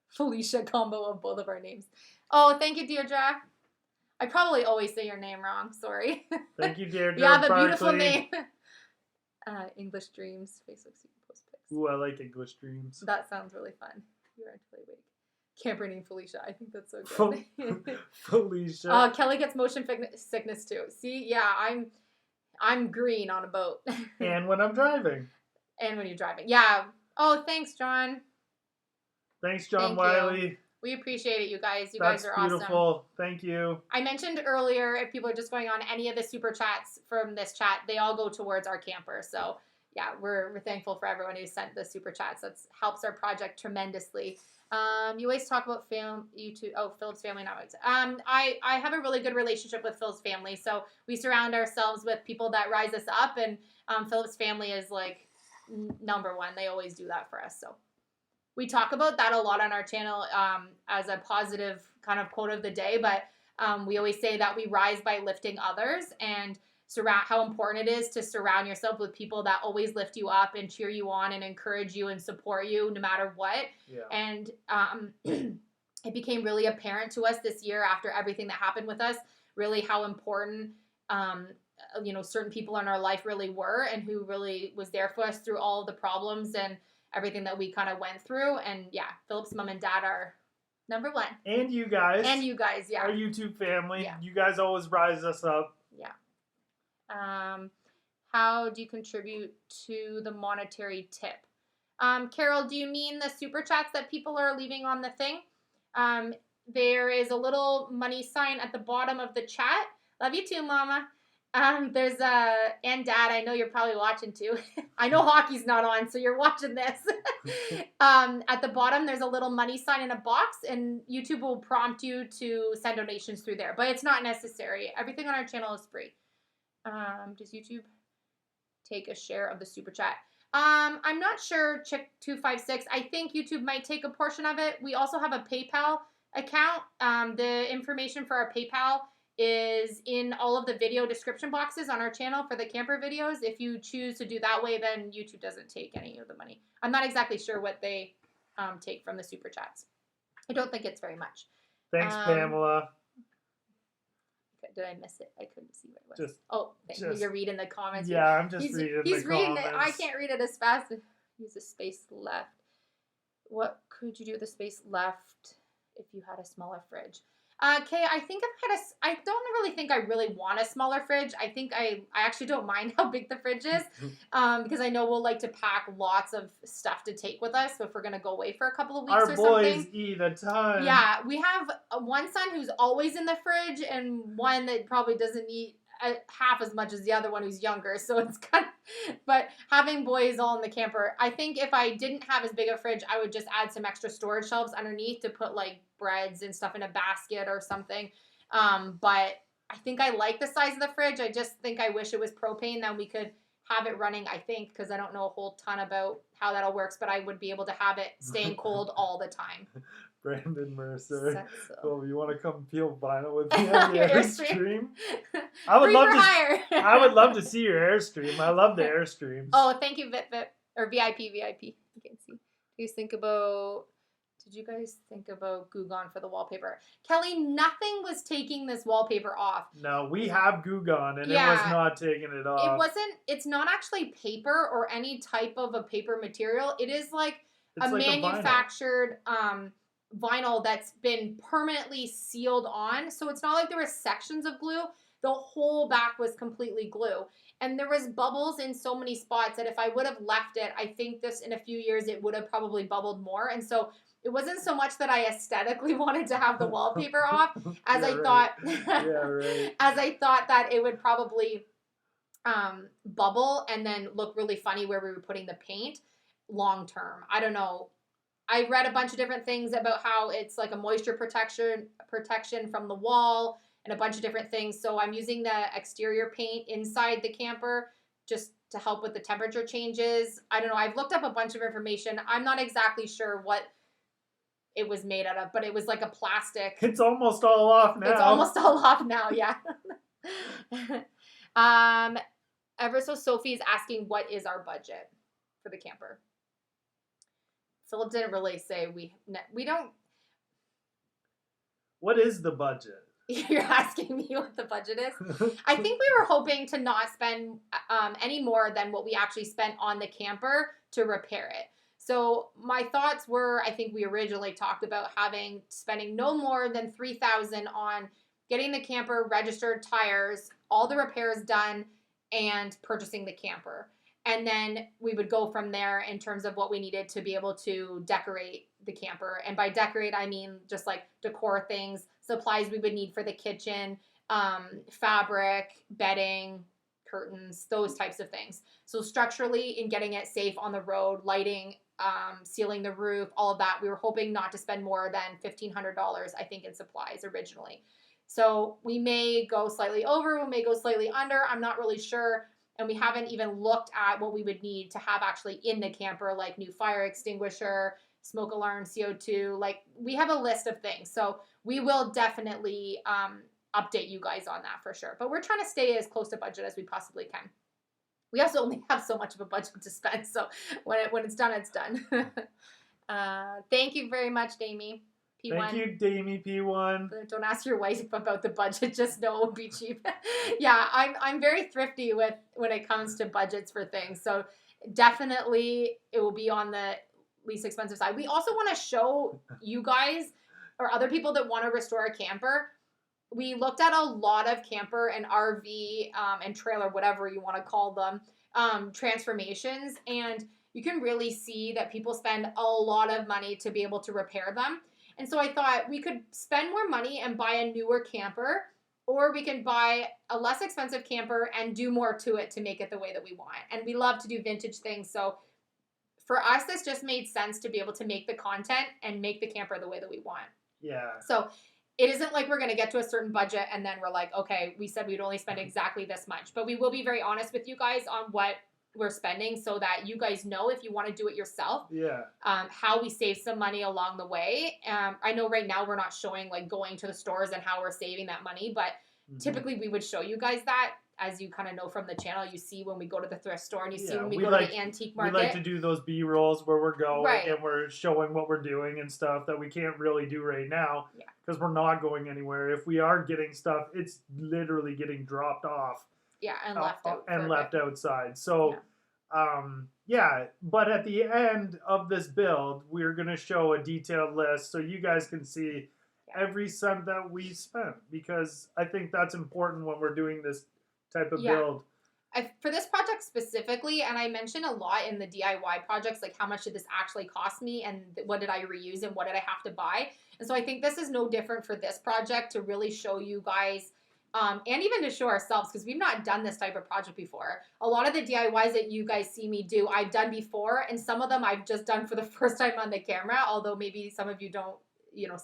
Felicia combo of both of our names. Oh, thank you, Deirdre. I probably always say your name wrong. Sorry. Thank you, Deirdre. You have a beautiful name. English Dreams. Facebook so you can post pics. Ooh, I like English Dreams. That sounds really fun. You are totally awake. Camper named Felicia. I think that's so good. Felicia. Kelly gets motion sickness too. See, yeah, I'm green on a boat. And when I'm driving. And when you're driving. Yeah. Oh, thanks, John. Thanks, John Thank Wiley. you. We appreciate it, you guys. You That's guys are beautiful. awesome. Thank you. I mentioned earlier, if people are just going on any of the super chats from this chat, they all go towards our camper. So yeah, we're thankful for everyone who sent the super chats. That helps our project tremendously. You always talk about YouTube. Oh, Philip's family now. I have a really good relationship with Phil's family. So we surround ourselves with people that rise us up, and Philip's family is like number one. They always do that for us. So we talk about that a lot on our channel as a positive kind of quote of the day. But we always say that we rise by lifting others, and how important it is to surround yourself with people that always lift you up and cheer you on and encourage you and support you no matter what. Yeah. And it became really apparent to us this year after everything that happened with us, really how important, certain people in our life really were, and who really was there for us through all of the problems and everything that we kind of went through. And yeah, Philip's mom and dad are number one. And you guys. Yeah. Our YouTube family. Yeah. You guys always rise us up. Yeah. How do you contribute to the monetary tip? Carol, do you mean the super chats that people are leaving on the thing? There is a little money sign at the bottom of the chat. Love you too, Mama. There's and Dad, I know you're probably watching too. I know hockey's not on, so you're watching this. At the bottom, there's a little money sign in a box, and YouTube will prompt you to send donations through there. But it's not necessary. Everything on our channel is free. Does YouTube take a share of the super chat? I'm not sure, Chick256. I think YouTube might take a portion of it. We also have a PayPal account. The information for our PayPal is in all of the video description boxes on our channel for the camper videos. If you choose to do that way, then YouTube doesn't take any of the money. I'm not exactly sure what they take from the super chats. I don't think it's very much. Thanks, Pamela. Did I miss it? I couldn't see what it was. You're reading the comments. Yeah, I'm just reading the comments. He's reading it. I can't read it as fast. Use the space left. What could you do with the space left if you had a smaller fridge? Okay, I don't really think I really want a smaller fridge. I think I actually don't mind how big the fridge is, because I know we'll like to pack lots of stuff to take with us if we're going to go away for a couple of weeks or something. Our boys eat a ton. Yeah, we have one son who's always in the fridge, and one that probably doesn't eat half as much as the other one who's younger. So it's kind of, but having boys all in the camper, I think if I didn't have as big a fridge, I would just add some extra storage shelves underneath to put like breads and stuff in a basket or something. But I think I like the size of the fridge. I just think I wish it was propane, then we could have it running, I think, because I don't know a whole ton about how that all works, but I would be able to have it staying cold all the time. Brandon Mercer. So. Oh, you want to come peel vinyl with me on the Airstream? I would love to see your Airstream. I love the Airstreams. Oh, thank you, VIP. You can see. Do you think about to Did you guys think about Goo Gone for the wallpaper? Kelly, nothing was taking this wallpaper off. No, we have Goo Gone, and it was Yeah. not taking it off. It wasn't, it's not actually paper or any type of a paper material. It is like It's a like a vinyl. manufactured vinyl that's been permanently sealed on. So it's not like there were sections of glue. The whole back was completely glue. And there was bubbles in so many spots that if I would have left it, I think this in a few years, it would have probably bubbled more. And so it wasn't so much that I aesthetically wanted to have the wallpaper off as I thought, as I thought that it would probably bubble and then look really funny where we were putting the paint long term. I don't know. I read a bunch of different things about how it's like a moisture protection from the wall and a bunch of different things. So I'm using the exterior paint inside the camper just to help with the temperature changes. I don't know. I've looked up a bunch of information. I'm not exactly sure what it was made out of, but it was like a plastic. It's almost all off now. It's almost all off now, yeah. Ever so Sophie is asking, what is our budget for the camper? Philip didn't really say we don't. What is the budget? You're asking me what the budget is? I think we were hoping to not spend any more than what we actually spent on the camper to repair it. So my thoughts were, I think we originally talked about spending no more than $3,000 on getting the camper registered, tires, all the repairs done, and purchasing the camper. And then we would go from there in terms of what we needed to be able to decorate the camper. And by decorate, I mean just like decor things, supplies we would need for the kitchen, fabric, bedding, curtains, those types of things. So structurally, in getting it safe on the road, lighting, sealing the roof, all of that, we were hoping not to spend more than $1,500, I think, in supplies originally. So we may go slightly over, we may go slightly under, I'm not really sure. And we haven't even looked at what we would need to have actually in the camper, like new fire extinguisher, smoke alarm, CO2. Like, we have a list of things. So we will definitely update you guys on that for sure. But we're trying to stay as close to budget as we possibly can. We also only have so much of a budget to spend. So when it's done, it's done. Thank you very much, Damie. P1. Thank you, Damie P1. Don't ask your wife about the budget. Just know it will be cheap. Yeah, I'm very thrifty when it comes to budgets for things. So definitely it will be on the least expensive side. We also want to show you guys or other people that want to restore a camper. We looked at a lot of camper and RV and trailer, whatever you want to call them, transformations. And you can really see that people spend a lot of money to be able to repair them. And so I thought we could spend more money and buy a newer camper, or we can buy a less expensive camper and do more to it to make it the way that we want. And we love to do vintage things. So for us, this just made sense to be able to make the content and make the camper the way that we want. Yeah. So it isn't like we're going to get to a certain budget and then we're like, okay, we said we'd only spend exactly this much. But we will be very honest with you guys on what we're spending so that you guys know if you want to do it yourself. Yeah. How we save some money along the way. I know right now we're not showing like going to the stores and how we're saving that money, but typically we would show you guys that. As you kind of know from the channel, you see when we go to the thrift store and you see when we go to the antique market. We like to do those B-rolls where we're going Right. and we're showing what we're doing and stuff that we can't really do right now because we're not going anywhere. If we are getting stuff, it's literally getting dropped off. Yeah, and left out. And left outside. So, but at the end of this build, we're going to show a detailed list so you guys can see every cent that we spent, because I think that's important when we're doing this type of build. For this project specifically, and I mentioned a lot in the DIY projects, like how much did this actually cost me and what did I reuse and what did I have to buy? And so I think this is no different for this project to really show you guys and even to show ourselves, because we've not done this type of project before. A lot of the DIYs that you guys see me do, I've done before, and some of them I've just done for the first time on the camera, although maybe some of you don't,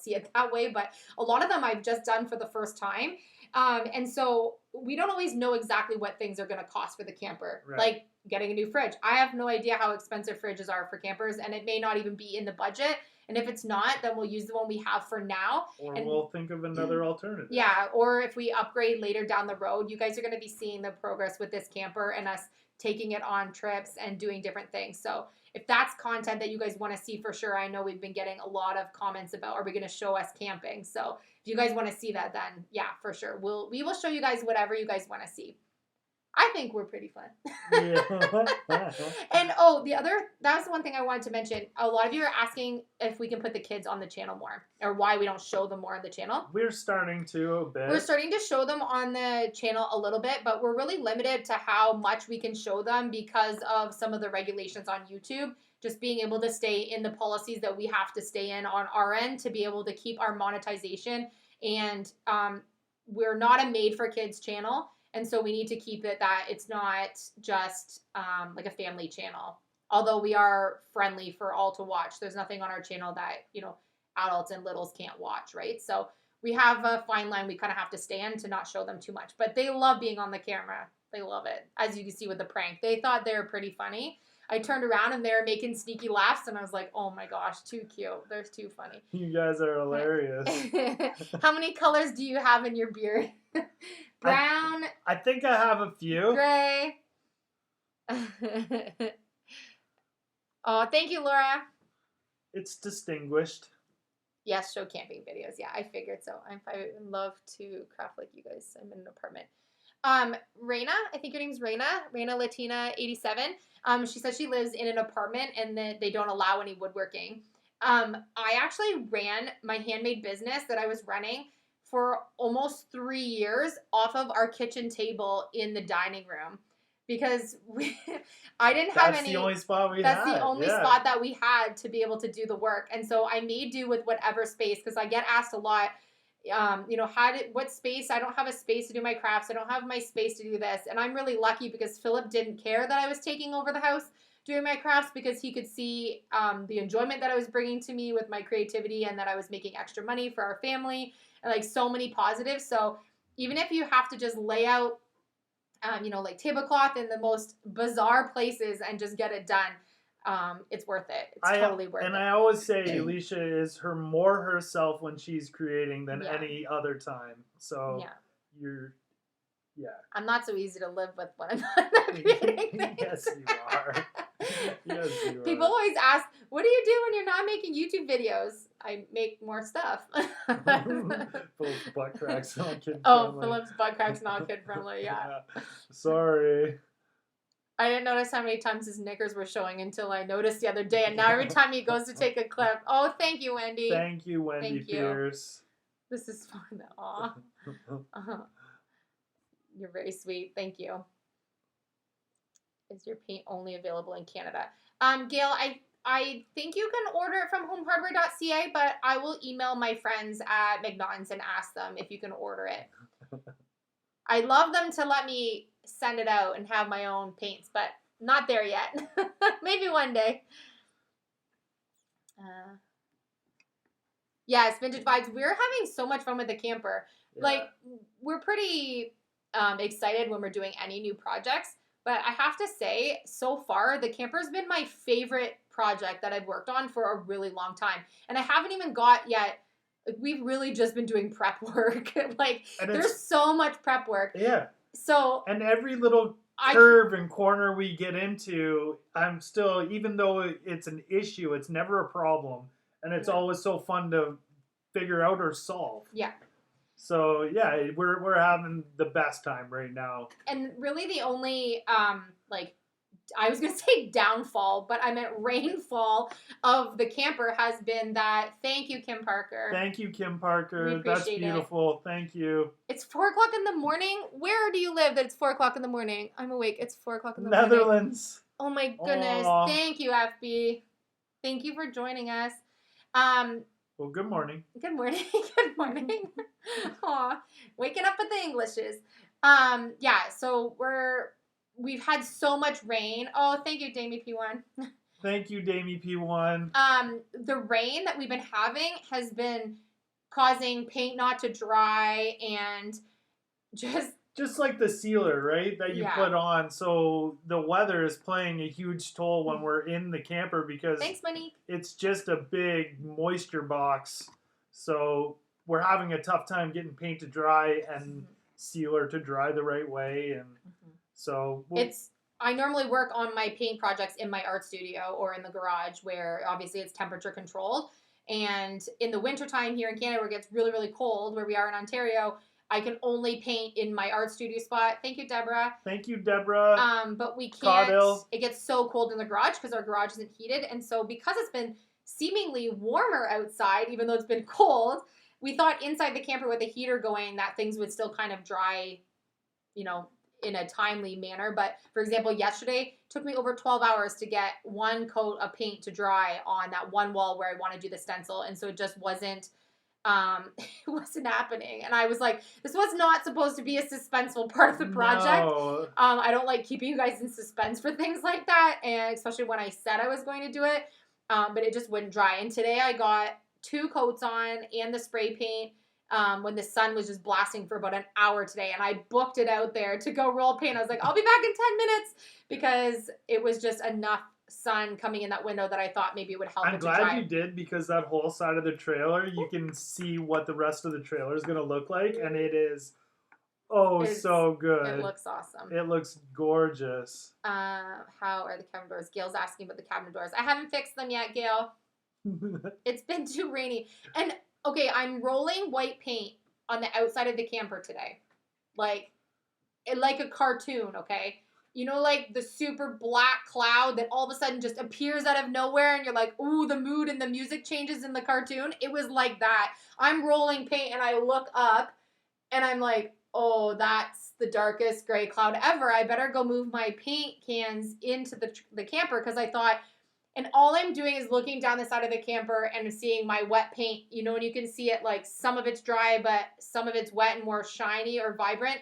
see it that way, but a lot of them I've just done for the first time. And so we don't always know exactly what things are going to cost for the camper. Right. Like getting a new fridge. I have no idea how expensive fridges are for campers, and it may not even be in the budget. And if it's not, then we'll use the one we have for now. Or we'll think of another alternative. Yeah, or if we upgrade later down the road, you guys are going to be seeing the progress with this camper and us taking it on trips and doing different things. So if that's content that you guys want to see for sure, I know we've been getting a lot of comments about, are we going to show us camping? So if you guys want to see that, then yeah, for sure. We will show you guys whatever you guys want to see. I think we're pretty fun. Yeah. And that was one thing I wanted to mention. A lot of you are asking if we can put the kids on the channel more, or why we don't show them more on the channel. We're starting to a bit. We're starting to show them on the channel a little bit, but we're really limited to how much we can show them because of some of the regulations on YouTube. Just being able to stay in the policies that we have to stay in on our end to be able to keep our monetization. And we're not a made for kids channel. And so we need to keep it that it's not just like a family channel. Although we are friendly for all to watch. There's nothing on our channel that, adults and littles can't watch, right? So we have a fine line we kind of have to stand to not show them too much. But they love being on the camera. They love it. As you can see with the prank. They thought they were pretty funny. I turned around and they were making sneaky laughs. And I was like, oh my gosh, too cute. They're too funny. You guys are hilarious. How many colors do you have in your beard? Brown. I think I have a few. Gray. Oh, thank you, Laura. It's distinguished. Yes, show camping videos. Yeah, I figured so. I love to craft like you guys. I'm in an apartment. Reina, I think your name's Reina Latina 87. She says she lives in an apartment and that they don't allow any woodworking. I actually ran my handmade business that I was running for almost 3 years off of our kitchen table in the dining room because I didn't have any. That's the only spot we had. That's the only spot that we had to be able to do the work. And so I made do with whatever space because I get asked a lot, what space? I don't have a space to do my crafts. I don't have my space to do this. And I'm really lucky because Philip didn't care that I was taking over the house doing my crafts because he could see the enjoyment that I was bringing to me with my creativity and that I was making extra money for our family and like so many positives. So even if you have to just lay out, like tablecloth in the most bizarre places and just get it done, it's worth it. It's totally worth it. And I always say Elysia is more herself when she's creating than any other time. So I'm not so easy to live with when I'm not creating things. Yes, you are. Yes, you are. People always ask, what do you do when you're not making YouTube videos? I make more stuff. Philip's butt cracks not kid friendly. Oh, Philip's butt cracks not kid friendly, yeah. Sorry. I didn't notice how many times his knickers were showing until I noticed the other day, and now every time he goes to take a clip. Oh, thank you, Wendy. Thank you, Wendy Pierce. This is fun. Aw. You're very sweet. Thank you. Is your paint only available in Canada? Gail, I think you can order it from homehardware.ca, but I will email my friends at McNaughton's and ask them if you can order it. I'd love them to let me send it out and have my own paints, but not there yet. Maybe one day. Yes, Vintage Vibes. We're having so much fun with the camper. Yeah. Like, we're pretty excited when we're doing any new projects. But I have to say, so far, the camper's been my favorite project that I've worked on for a really long time. And I haven't even got yet. We've really just been doing prep work. There's so much prep work. Yeah. So. And every little curve and corner we get into, I'm still, even though it's an issue, it's never a problem. And it's always so fun to figure out or solve. Yeah. So yeah, we're having the best time right now. And really the only I was gonna say downfall, but I meant rainfall of the camper has been that. Thank you, Kim Parker. Thank you, Kim Parker. That's beautiful. Thank you. It's 4 o'clock in the morning. Where do you live that it's 4 o'clock in the morning? I'm awake. It's 4 o'clock in the morning. Netherlands. Oh my goodness. Aww. Thank you, FB. Thank you for joining us. Well, good morning. Good morning. Good morning. Aw, waking up with the Englishes. So we've had so much rain. Oh, thank you, Damie P1. Thank you, Damie P1. The rain that we've been having has been causing paint not to dry and just like the sealer, right, that you put on. So the weather is playing a huge toll when we're in the camper because thanks, Monique. It's just a big moisture box. So we're having a tough time getting paint to dry and sealer to dry the right way. And so I normally work on my paint projects in my art studio or in the garage where obviously it's temperature controlled. And in the wintertime here in Canada where it gets really, really cold, where we are in Ontario, I can only paint in my art studio spot. Thank you, Deborah. Thank you, Deborah. But we can't. Caudil. It gets so cold in the garage because our garage isn't heated. And so because it's been seemingly warmer outside, even though it's been cold, we thought inside the camper with the heater going that things would still kind of dry, you know, in a timely manner. But for example, yesterday took me over 12 hours to get one coat of paint to dry on that one wall where I want to do the stencil. And so it just wasn't, it wasn't happening. And I was like, this was not supposed to be a suspenseful part of the project. No. I don't like keeping you guys in suspense for things like that. And especially when I said I was going to do it, but it just wouldn't dry. And today I got 2 coats on and the spray paint. When the sun was just blasting for about an hour today, and I booked it out there to go roll paint. I was like, I'll be back in 10 minutes because it was just enough sun coming in that window that I thought maybe it would help. I'm glad you did, because that whole side of the trailer, you can see what the rest of the trailer is going to look like, and it is so good. It looks awesome. It looks gorgeous. How are the cabinet doors? Gail's asking about the cabinet doors. I haven't fixed them yet, Gail. It's been too rainy. And okay, I'm rolling white paint on the outside of the camper today. Like a cartoon, okay? You know, like the super black cloud that all of a sudden just appears out of nowhere and you're like, ooh, the mood and the music changes in the cartoon. It was like that. I'm rolling paint and I look up and I'm like, oh, that's the darkest gray cloud ever. I better go move my paint cans into the camper because I thought, and all I'm doing is looking down the side of the camper and seeing my wet paint, you know, and you can see it like some of it's dry, but some of it's wet and more shiny or vibrant.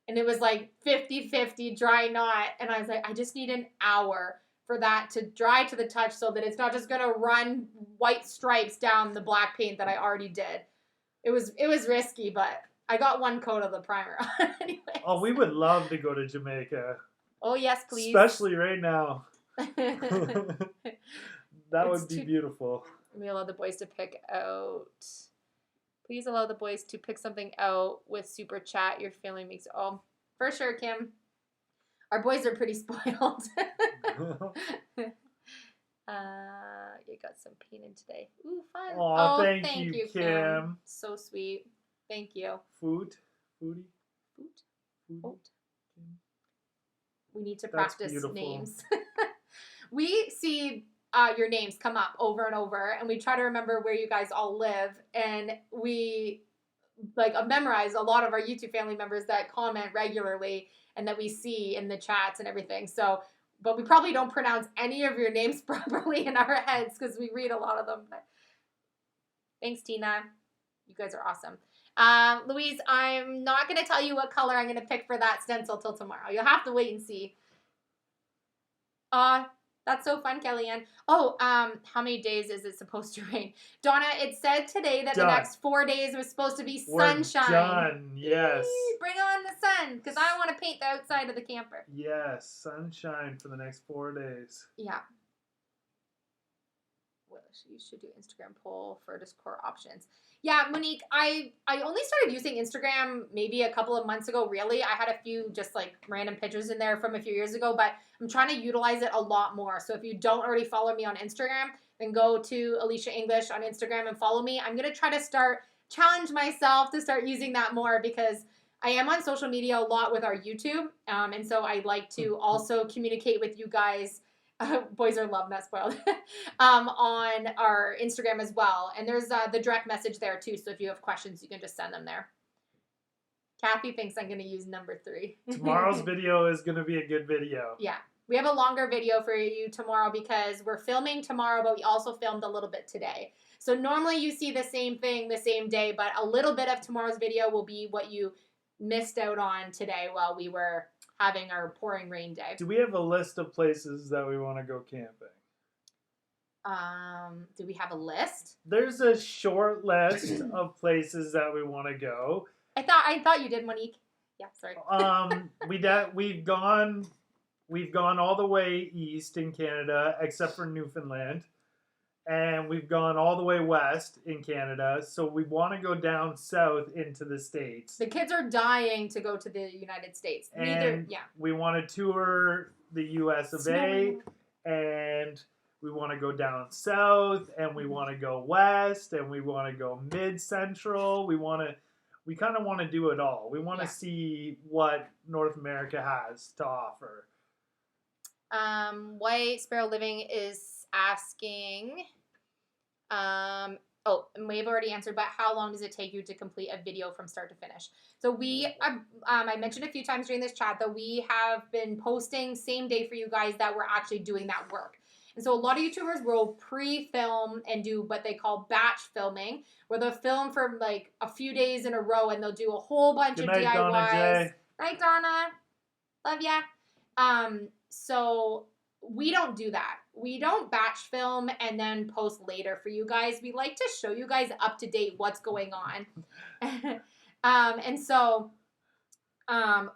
And it was like 50-50 dry, not. And I was like, I just need an hour for that to dry to the touch so that it's not just going to run white stripes down the black paint that I already did. It was risky, but I got 1 coat of the primer on anyway. Oh, we would love to go to Jamaica. Oh, yes, please. Especially right now. That would be beautiful. We allow the boys to pick out. Please allow the boys to pick something out with super chat. Your family makes for sure, Kim. Our boys are pretty spoiled. You got some paint in today. Ooh, fun. Oh, thank you, Kim. So sweet. Thank you. Foodie. We need to practice beautiful. names. We see your names come up over and over, and we try to remember where you guys all live, and we memorize a lot of our YouTube family members that comment regularly and that we see in the chats and everything. So, but we probably don't pronounce any of your names properly in our heads because we read a lot of them. But thanks, Tina. You guys are awesome. Louise, I'm not going to tell you what color I'm going to pick for that stencil till tomorrow. You'll have to wait and see. That's so fun, Kellyanne. Oh, how many days is it supposed to rain? Donna, it said today that the next 4 days was supposed to be sunshine. We're done, yes. Bring on the sun, because I want to paint the outside of the camper. Yes, sunshine for the next 4 days. Yeah. Well, you should do Instagram poll for Discord options. Yeah, Monique, I only started using Instagram maybe a couple of months ago, really. I had a few just like random pictures in there from a few years ago, but I'm trying to utilize it a lot more. So if you don't already follow me on Instagram, then go to Elysia English on Instagram and follow me. I'm going to try to challenge myself to start using that more because I am on social media a lot with our YouTube. And so I like to also communicate with you guys. Boys are love not spoiled on our Instagram as well, and there's the direct message there too, so if you have questions you can just send them there. Kathy thinks I'm going to use number 3. Tomorrow's video is going to be a good video. Yeah, we have a longer video for you tomorrow because we're filming tomorrow, but we also filmed a little bit today. So normally you see the same thing the same day, but a little bit of tomorrow's video will be what you missed out on today while we were having our pouring rain day. Do we have a list of places that we want to go camping? Do we have a list? There's a short list of places that we want to go. I thought you did, Monique. Yeah, sorry. We've gone all the way east in Canada, except for Newfoundland. And we've gone all the way west in Canada, so we want to go down south into the States. The kids are dying to go to the United States. We want to tour the US of A, Snowing. and we want to go down south, and we want to go west, and we want to go mid-central. We kind of want to do it all. We want to Yeah. see what North America has to offer. White Sparrow Living is asking, oh, and we've already answered, but how long does it take you to complete a video from start to finish? So I mentioned a few times during this chat that we have been posting same day for you guys that we're actually doing that work. And so a lot of YouTubers will pre-film and do what they call batch filming, where they'll film for like a few days in a row and they'll do a whole bunch Good of night, DIYs. Donna J. Night, Donna. Love ya. So we don't do that. We don't batch film and then post later for you guys. We like to show you guys up to date what's going on. And so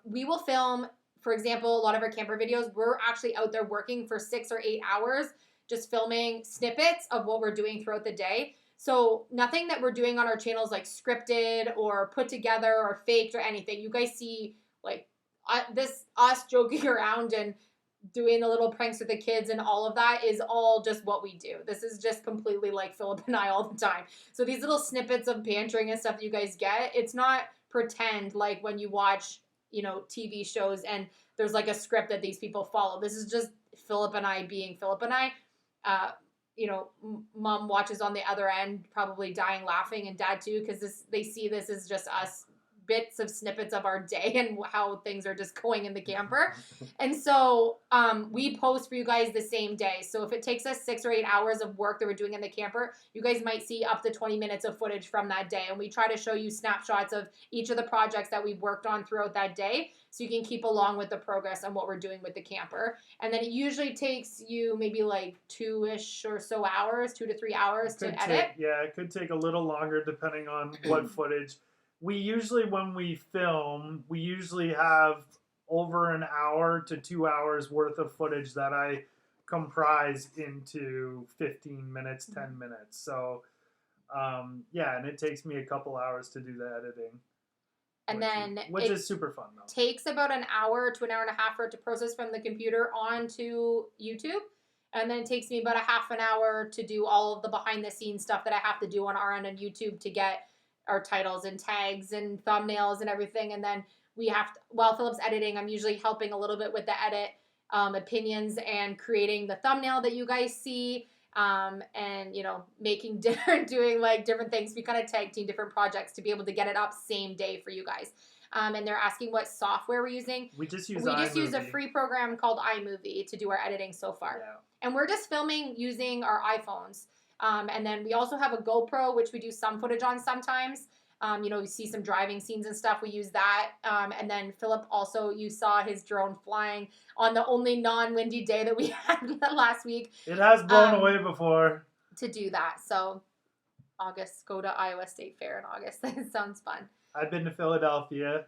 we will film, for example, a lot of our camper videos, we're actually out there working for 6 or 8 hours, just filming snippets of what we're doing throughout the day. So nothing that we're doing on our channel is like scripted or put together or faked or anything. You guys see like us joking around and doing the little pranks with the kids and all of that is all just what we do. This is just completely like Philip and I all the time. So these little snippets of bantering and stuff that you guys get, it's not pretend like when you watch, TV shows and there's like a script that these people follow. This is just Philip and I being Philip and I. Mom watches on the other end probably dying laughing, and dad too, because they see this as just us bits of snippets of our day and how things are just going in the camper. And so we post for you guys the same day. So if it takes us 6 or 8 hours of work that we're doing in the camper, you guys might see up to 20 minutes of footage from that day. And we try to show you snapshots of each of the projects that we've worked on throughout that day, so you can keep along with the progress and what we're doing with the camper. And then it usually takes you maybe like 2-ish or so hours, 2 to 3 hours to edit. It could take a little longer depending on what footage. We usually, when we film, we usually have over an hour to 2 hours worth of footage that I comprise into 15 minutes, 10 minutes. So, and it takes me a couple hours to do the editing. And which is super fun, though. Takes about an hour to an hour and a half for it to process from the computer onto YouTube. And then it takes me about a half an hour to do all of the behind the scenes stuff that I have to do on our end on YouTube to get our titles and tags and thumbnails and everything. And then we have to, while Philip's editing, I'm usually helping a little bit with the edit, opinions, and creating the thumbnail that you guys see, and making doing like different things. We kind of tag team different projects to be able to get it up same day for you guys. And they're asking what software we're using. We just use a free program called iMovie to do our editing so far. Yeah. And we're just filming using our iPhones. And then we also have a GoPro, which we do some footage on sometimes. You see some driving scenes and stuff. We use that. And then Philip also, you saw his drone flying on the only non-windy day that we had last week. It has blown away before. To do that. So August, go to Iowa State Fair in August. That sounds fun. I've been to Philadelphia.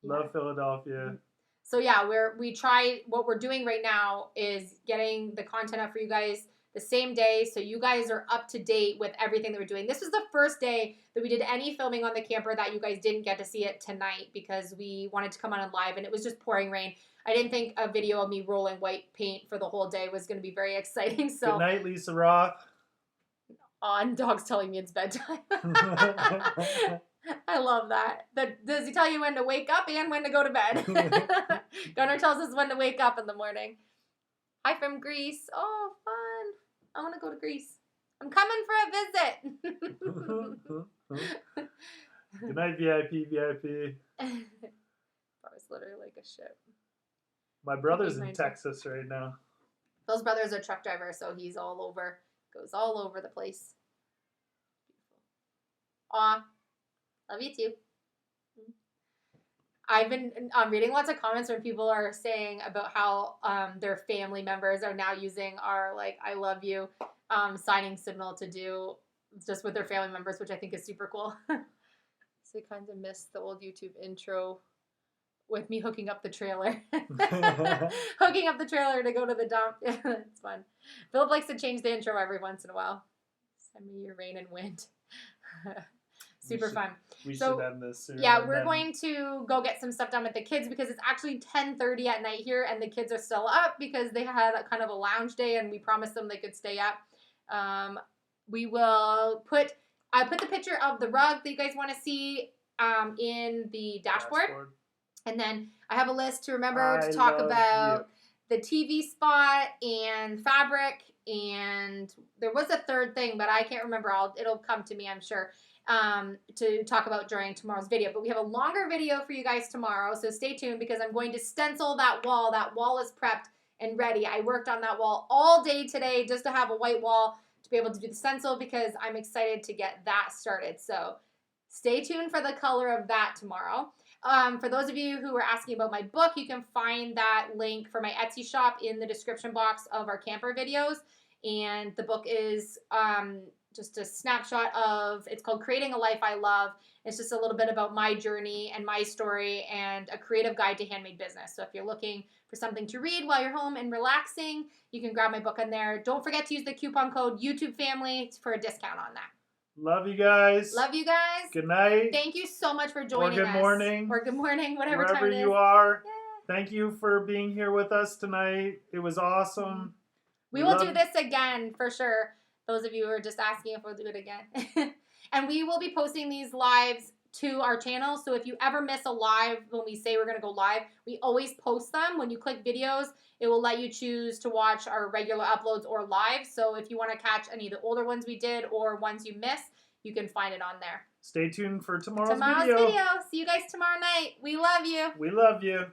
Love Philadelphia. So yeah, what we're doing right now is getting the content up for you guys the same day, so you guys are up to date with everything that we're doing. This was the first day that we did any filming on the camper that you guys didn't get to see it tonight because we wanted to come on live and it was just pouring rain. I didn't think a video of me rolling white paint for the whole day was going to be very exciting. So good night, Lisa Roth. And dog's telling me it's bedtime. I love that. Does he tell you when to wake up and when to go to bed? Gunnar tells us when to wake up in the morning. Hi from Greece. Oh, fun. I want to go to Greece. I'm coming for a visit. Good night, VIP. That was literally like a ship. My brother's in Texas right now. Phil's brother's a truck driver, so he's all over. Goes all over the place. Aw. Love you too. I've been reading lots of comments where people are saying about how their family members are now using our I love you signing signal to do just with their family members, which I think is super cool. So I kind of missed the old YouTube intro with me hooking up the trailer. Hooking up the trailer to go to the dump. It's fun. Philip likes to change the intro every once in a while. Send me your rain and wind. super fun. We So, should end this soon. Yeah, and we're then- going to go get some stuff done with the kids because it's actually 10:30 at night here, and the kids are still up because they had a kind of a lounge day, and we promised them they could stay up. We will put I put the picture of the rug that you guys want to see in the dashboard. And then I have a list to remember to talk about the TV spot and fabric, and there was a third thing, but I can't remember. It'll come to me, I'm sure, to talk about during tomorrow's video. But we have a longer video for you guys tomorrow, so stay tuned because I'm going to stencil that wall. That wall is prepped and ready. I worked on that wall all day today just to have a white wall to be able to do the stencil because I'm excited to get that started. So stay tuned for the color of that tomorrow. For those of you who were asking about my book, you can find that link for my Etsy shop in the description box of our camper videos. And the book is just a snapshot of, it's called Creating a Life I Love. It's just a little bit about my journey and my story and a creative guide to handmade business. So if you're looking for something to read while you're home and relaxing, you can grab my book in there. Don't forget to use the coupon code YouTubeFamily for a discount on that. Love you guys. Love you guys. Good night. Thank you so much for joining us. Or good morning. Or good morning, whatever Wherever time it is. you are. Yeah. Thank you for being here with us tonight. It was awesome. We will do this again for sure. Those of you who are just asking if we'll do it again. And we will be posting these lives to our channel. So if you ever miss a live when we say we're going to go live, we always post them. When you click videos, it will let you choose to watch our regular uploads or live. So if you want to catch any of the older ones we did or ones you missed, you can find it on there. Stay tuned for tomorrow's video. See you guys tomorrow night. We love you. We love you.